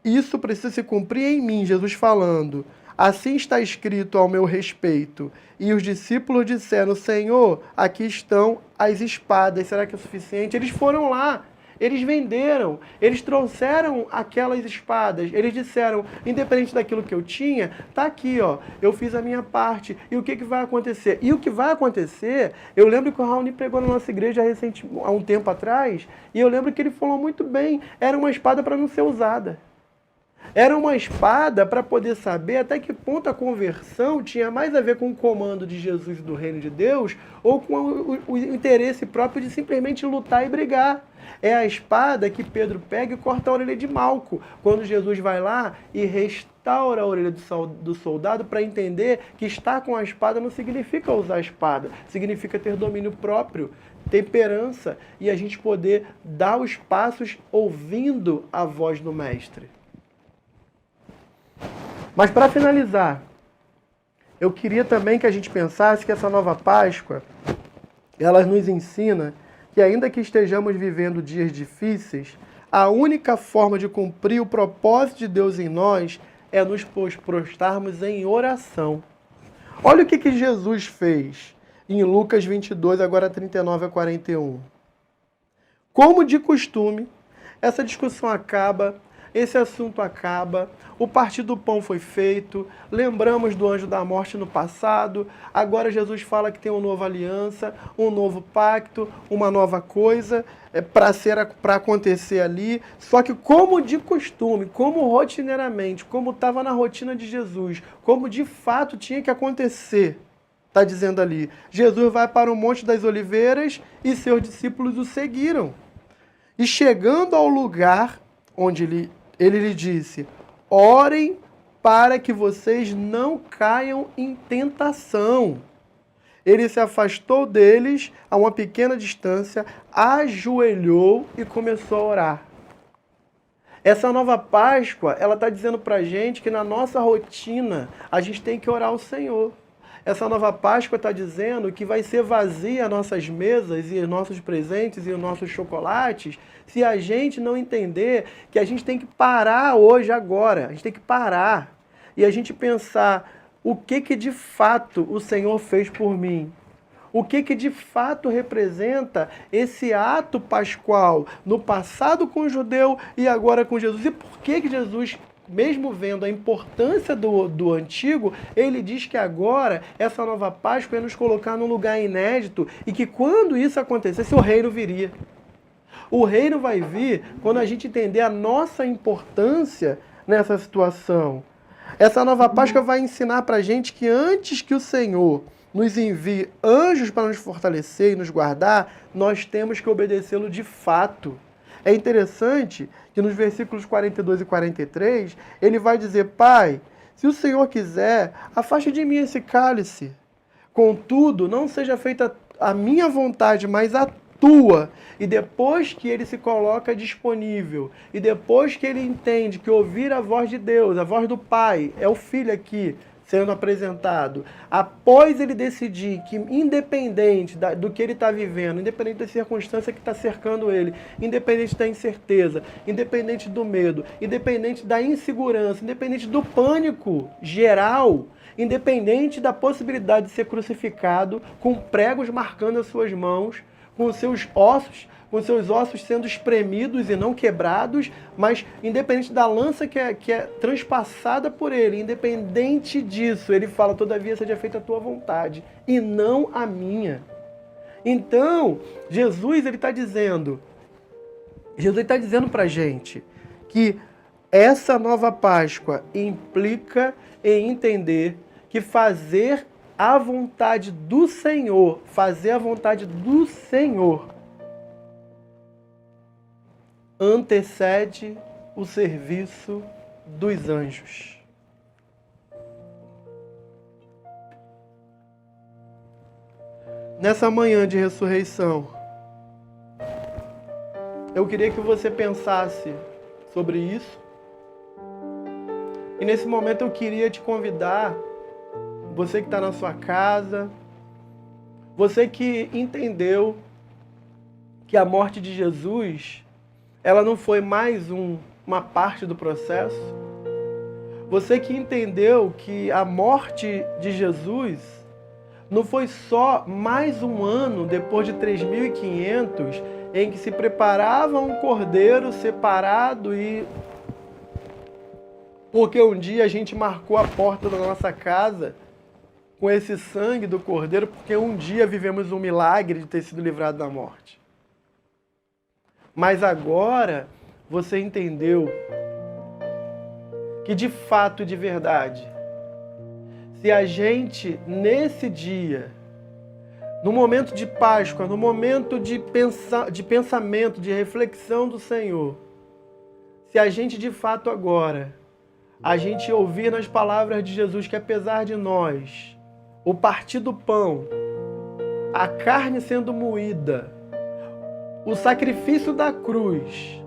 isso precisa se cumprir em mim, Jesus falando. Assim está escrito ao meu respeito. E os discípulos disseram, Senhor, aqui estão as espadas. Será que é suficiente? Eles foram lá. Eles venderam, eles trouxeram aquelas espadas, eles disseram, independente daquilo que eu tinha, tá aqui, ó, eu fiz a minha parte, e o que vai acontecer? E o que vai acontecer, eu lembro que o Raoni pregou na nossa igreja há um tempo atrás, e eu lembro que ele falou muito bem, era uma espada para não ser usada. Era uma espada para poder saber até que ponto a conversão tinha mais a ver com o comando de Jesus e do reino de Deus ou com o interesse próprio de simplesmente lutar e brigar. É a espada que Pedro pega e corta a orelha de Malco, quando Jesus vai lá e restaura a orelha do soldado para entender que estar com a espada não significa usar a espada, significa ter domínio próprio, temperança e a gente poder dar os passos ouvindo a voz do mestre. Mas para finalizar, eu queria também que a gente pensasse que essa nova Páscoa, ela nos ensina que ainda que estejamos vivendo dias difíceis, a única forma de cumprir o propósito de Deus em nós é nos prostrarmos em oração. Olha o que Jesus fez em Lucas 22, agora 39 a 41. Como de costume, essa discussão acaba, esse assunto acaba, o partir do pão foi feito, lembramos do anjo da morte no passado, agora Jesus fala que tem uma nova aliança, um novo pacto, uma nova coisa para acontecer ali, só que como de costume, como rotineiramente, como estava na rotina de Jesus, como de fato tinha que acontecer, está dizendo ali, Jesus vai para o Monte das Oliveiras e seus discípulos o seguiram. E chegando ao lugar onde ele lhe disse, orem para que vocês não caiam em tentação. Ele se afastou deles a uma pequena distância, ajoelhou e começou a orar. Essa nova Páscoa, ela está dizendo para a gente que na nossa rotina a gente tem que orar ao Senhor. Essa nova Páscoa está dizendo que vai ser vazia nossas mesas e nossos presentes e os nossos chocolates se a gente não entender que a gente tem que parar hoje, agora. A gente tem que parar e a gente pensar o que de fato o Senhor fez por mim. O que de fato representa esse ato pascual no passado com o judeu e agora com Jesus. E por que Jesus, mesmo vendo a importância do antigo, ele diz que agora essa nova Páscoa é nos colocar num lugar inédito e que quando isso acontecesse, o reino viria. O reino vai vir quando a gente entender a nossa importância nessa situação. Essa nova Páscoa vai ensinar para a gente que antes que o Senhor nos envie anjos para nos fortalecer e nos guardar, nós temos que obedecê-lo de fato. É interessante que nos versículos 42 e 43, ele vai dizer, Pai, se o Senhor quiser, afaste de mim esse cálice. Contudo, não seja feita a minha vontade, mas a atua, e depois que ele se coloca disponível, e depois que ele entende que ouvir a voz de Deus, a voz do Pai, é o Filho aqui sendo apresentado, após ele decidir que, independente do que ele está vivendo, independente da circunstância que está cercando ele, independente da incerteza, independente do medo, independente da insegurança, independente do pânico geral, independente da possibilidade de ser crucificado, com pregos marcando as suas mãos, com os seus ossos sendo espremidos e não quebrados, mas independente da lança que é transpassada por ele, independente disso, ele fala, todavia seja feita a tua vontade e não a minha. Então, Jesus está dizendo para a gente que essa nova Páscoa implica em entender que fazer a vontade do Senhor, antecede o serviço dos anjos. Nessa manhã de ressurreição, eu queria que você pensasse sobre isso. E nesse momento eu queria te convidar, você que está na sua casa, você que entendeu que a morte de Jesus, ela não foi mais uma parte do processo. Você que entendeu que a morte de Jesus não foi só mais um ano depois de 3.500 em que se preparava um cordeiro separado porque um dia a gente marcou a porta da nossa casa com esse sangue do cordeiro, porque um dia vivemos um milagre de ter sido livrado da morte. Mas agora você entendeu que de fato e de verdade, se a gente nesse dia, no momento de Páscoa, no momento de pensamento, de reflexão do Senhor, se a gente de fato agora, a gente ouvir nas palavras de Jesus que apesar de nós, o partir do pão, a carne sendo moída, o sacrifício da cruz,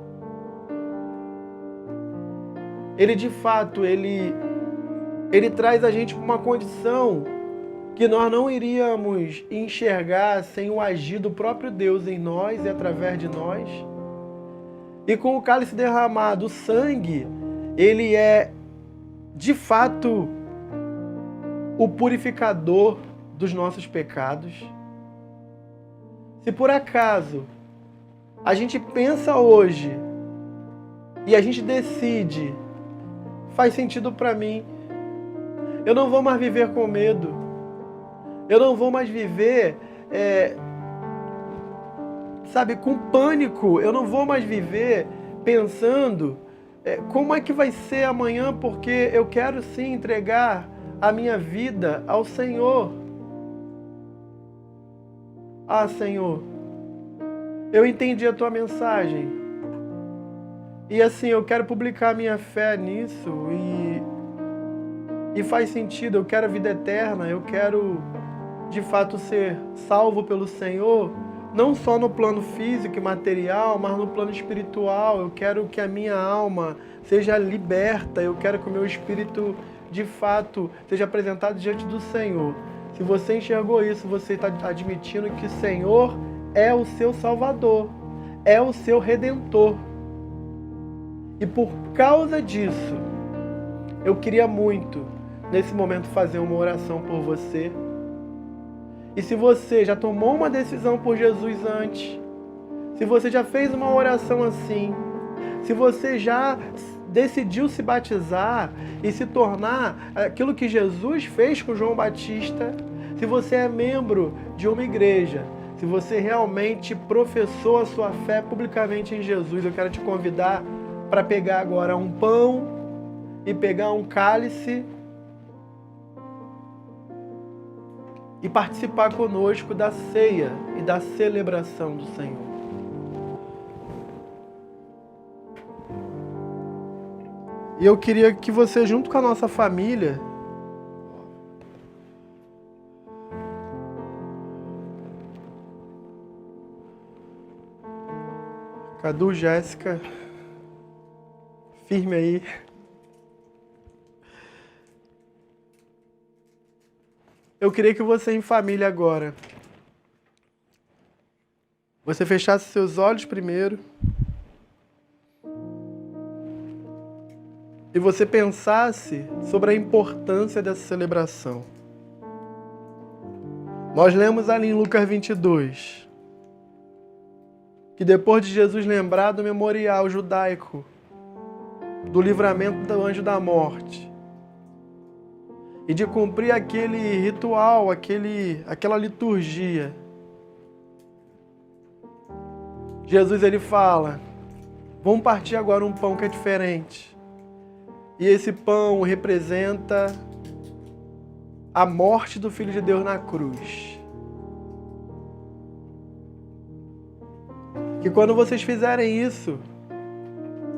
ele de fato, ele traz a gente para uma condição que nós não iríamos enxergar sem o agir do próprio Deus em nós e através de nós. E com o cálice derramado, o sangue, ele é de fato o purificador dos nossos pecados. Se por acaso a gente pensa hoje e a gente decide, faz sentido para mim, eu não vou mais viver com medo, eu não vou mais viver, com pânico, eu não vou mais viver pensando como é que vai ser amanhã, porque eu quero sim entregar a minha vida ao Senhor. Ah, Senhor, eu entendi a tua mensagem. E assim, eu quero publicar minha fé nisso e faz sentido, eu quero a vida eterna, eu quero de fato ser salvo pelo Senhor, não só no plano físico e material, mas no plano espiritual. Eu quero que a minha alma seja liberta, eu quero que o meu espírito de fato seja apresentado diante do Senhor. Se você enxergou isso, você está admitindo que o Senhor é o seu Salvador, é o seu Redentor. E por causa disso, eu queria muito, nesse momento, fazer uma oração por você. E se você já tomou uma decisão por Jesus antes, se você já fez uma oração assim, se você já decidiu se batizar e se tornar aquilo que Jesus fez com João Batista, se você é membro de uma igreja, se você realmente professou a sua fé publicamente em Jesus, eu quero te convidar para pegar agora um pão e pegar um cálice e participar conosco da ceia e da celebração do Senhor. E eu queria que você, junto com a nossa família, Cadu, Jéssica, firme aí. Eu queria que você em família agora, você fechasse seus olhos primeiro e você pensasse sobre a importância dessa celebração. Nós lemos ali em Lucas 22 que depois de Jesus lembrar do memorial judaico do livramento do anjo da morte e de cumprir aquele ritual, aquela liturgia, Jesus ele fala: vamos partir agora um pão que é diferente. E esse pão representa a morte do Filho de Deus na cruz. Que quando vocês fizerem isso,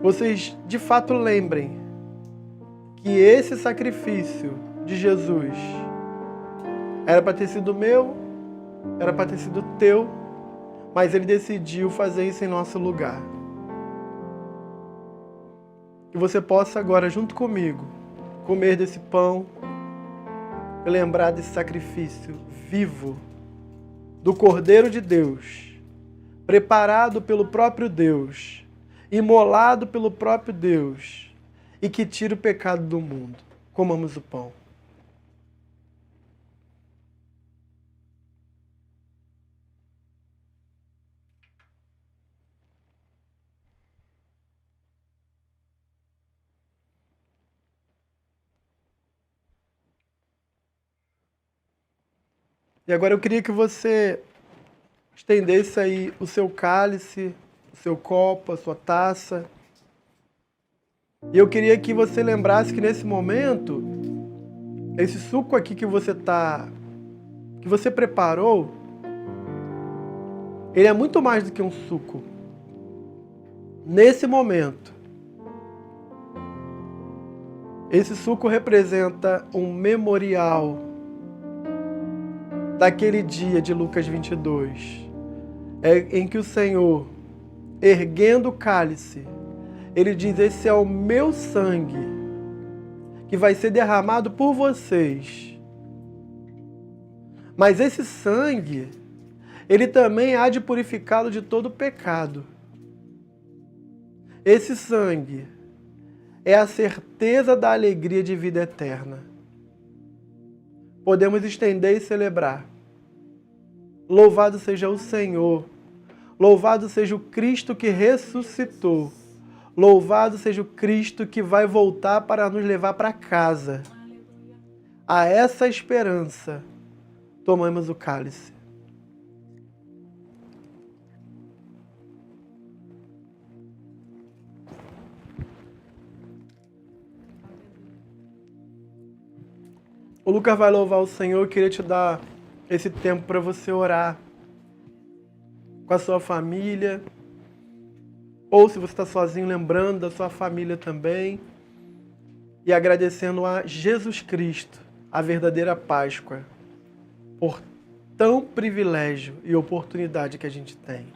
vocês de fato lembrem que esse sacrifício de Jesus era para ter sido meu, era para ter sido teu, mas ele decidiu fazer isso em nosso lugar. Que você possa agora, junto comigo, comer desse pão e lembrar desse sacrifício vivo do Cordeiro de Deus, preparado pelo próprio Deus, imolado pelo próprio Deus e que tira o pecado do mundo. Comamos o pão. E agora eu queria que você estendesse aí o seu cálice, o seu copo, a sua taça. E eu queria que você lembrasse que nesse momento, esse suco aqui que você preparou, ele é muito mais do que um suco. Nesse momento, esse suco representa um memorial daquele dia de Lucas 22, em que o Senhor, erguendo o cálice, ele diz: esse é o meu sangue, que vai ser derramado por vocês. Mas esse sangue, ele também há de purificá-lo de todo pecado. Esse sangue é a certeza da alegria de vida eterna. Podemos estender e celebrar. Louvado seja o Senhor. Louvado seja o Cristo que ressuscitou. Louvado seja o Cristo que vai voltar para nos levar para casa. A essa esperança, tomamos o cálice. O Lucas vai louvar o Senhor. Eu queria te dar esse tempo para você orar com a sua família. Ou se você está sozinho, lembrando da sua família também. E agradecendo a Jesus Cristo, a verdadeira Páscoa, por tão privilégio e oportunidade que a gente tem.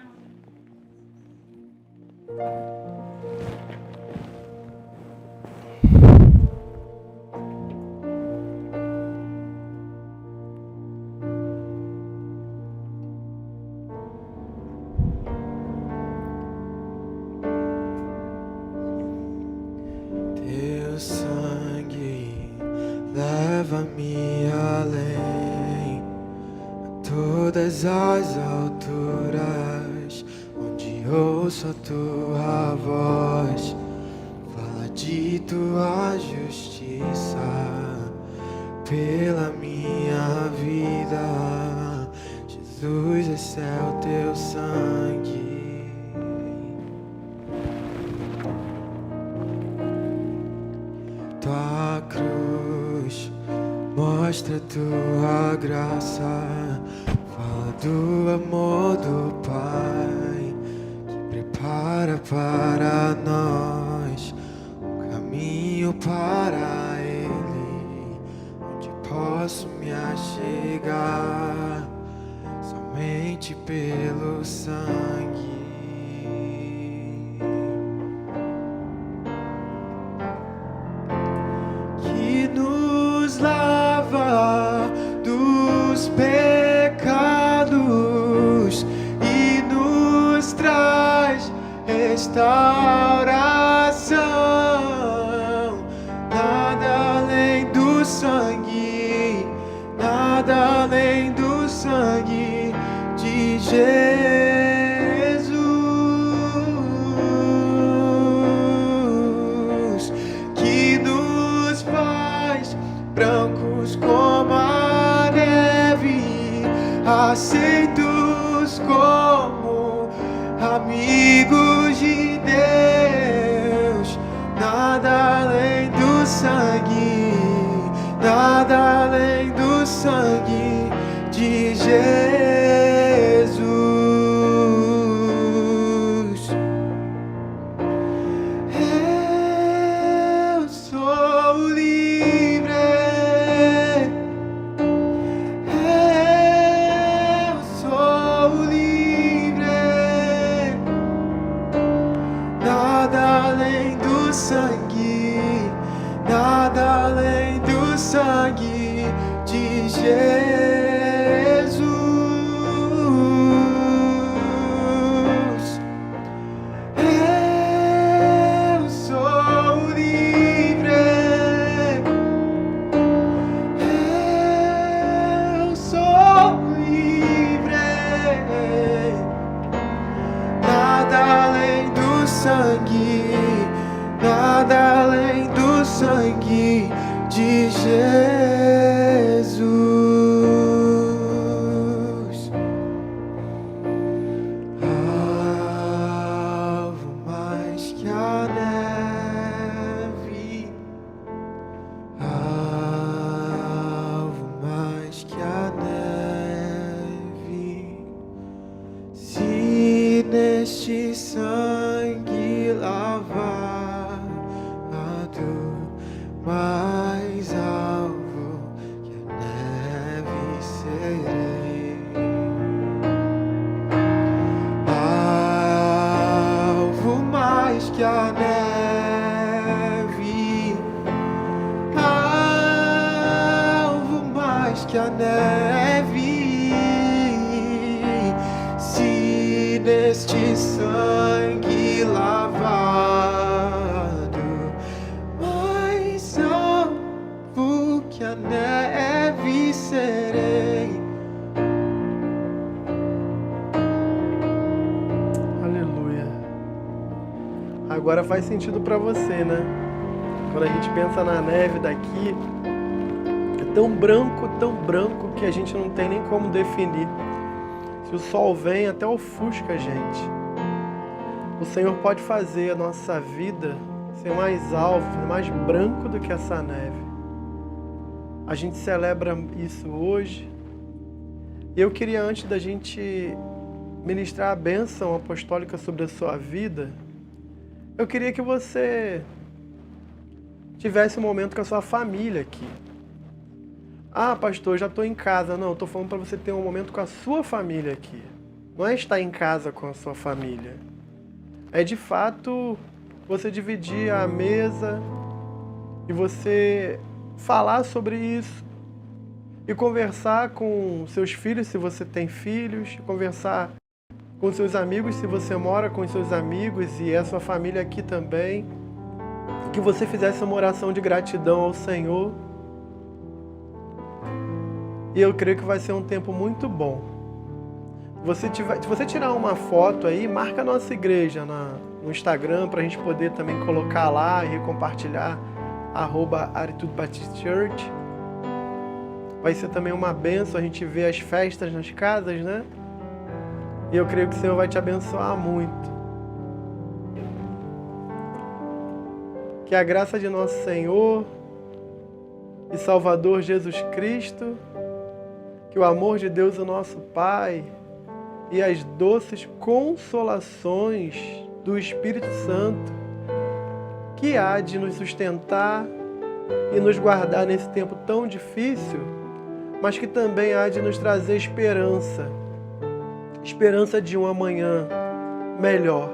Leva-me além, a todas as alturas, onde ouço a tua voz, fala de tua justiça, pela minha vida. Jesus, esse é o teu sangue. Tua cruz mostra tua graça, fala do amor do Pai, que prepara para nós um caminho para Ele, onde posso me achegar somente pelo sangue. restauração. Nada além do sangue, nada além do sangue de Jesus, que nos faz brancos como a neve, aceitos como amigos de Deus. Nada além do sangue, nada além do sangue de Jesus. Eu sou livre, eu sou livre. Nada além do sangue, nada além do sangue de Jesus. Eu sou livre, eu sou livre. Nada além do sangue, nada além do sangue de Jesus. Alvo mais que a neve, alvo mais que a neve. Se neste sangue lavado, mais alvo que a neve serei. Alvo mais que a neve, alvo mais que a neve. Se neste sangue lavado, mais alvo que a neve serei. Aleluia. Agora faz sentido para você, né? Quando a gente pensa na neve daqui, é tão branco que a gente não tem nem como definir. Se o sol vem, até ofusca a gente. O Senhor pode fazer a nossa vida ser mais alvo, mais branco do que essa neve. A gente celebra isso hoje. E eu queria, antes da gente ministrar a bênção apostólica sobre a sua vida, eu queria que você tivesse um momento com a sua família aqui. Ah, pastor, já estou em casa. Não, estou falando para você ter um momento com a sua família aqui. Não é estar em casa com a sua família. É de fato você dividir a mesa e você falar sobre isso e conversar com seus filhos, se você tem filhos, conversar com seus amigos, se você mora com seus amigos e é sua família aqui também. Que você fizesse uma oração de gratidão ao Senhor. E eu creio que vai ser um tempo muito bom. Se você tirar uma foto aí, marca a nossa igreja no Instagram para a gente poder também colocar lá e compartilhar, @AtitudeBaptistChurch. Vai ser também uma bênção a gente ver as festas nas casas, né? E eu creio que o Senhor vai te abençoar muito. Que a graça de nosso Senhor e Salvador Jesus Cristo, que o amor de Deus, o nosso Pai, e as doces consolações do Espírito Santo, que há de nos sustentar e nos guardar nesse tempo tão difícil, mas que também há de nos trazer esperança. Esperança de um amanhã melhor.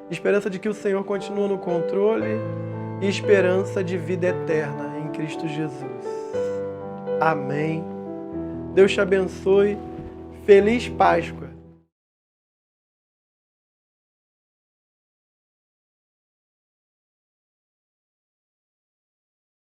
Esperança de que o Senhor continua no controle e esperança de vida eterna em Cristo Jesus. Amém. Deus te abençoe. Feliz Páscoa.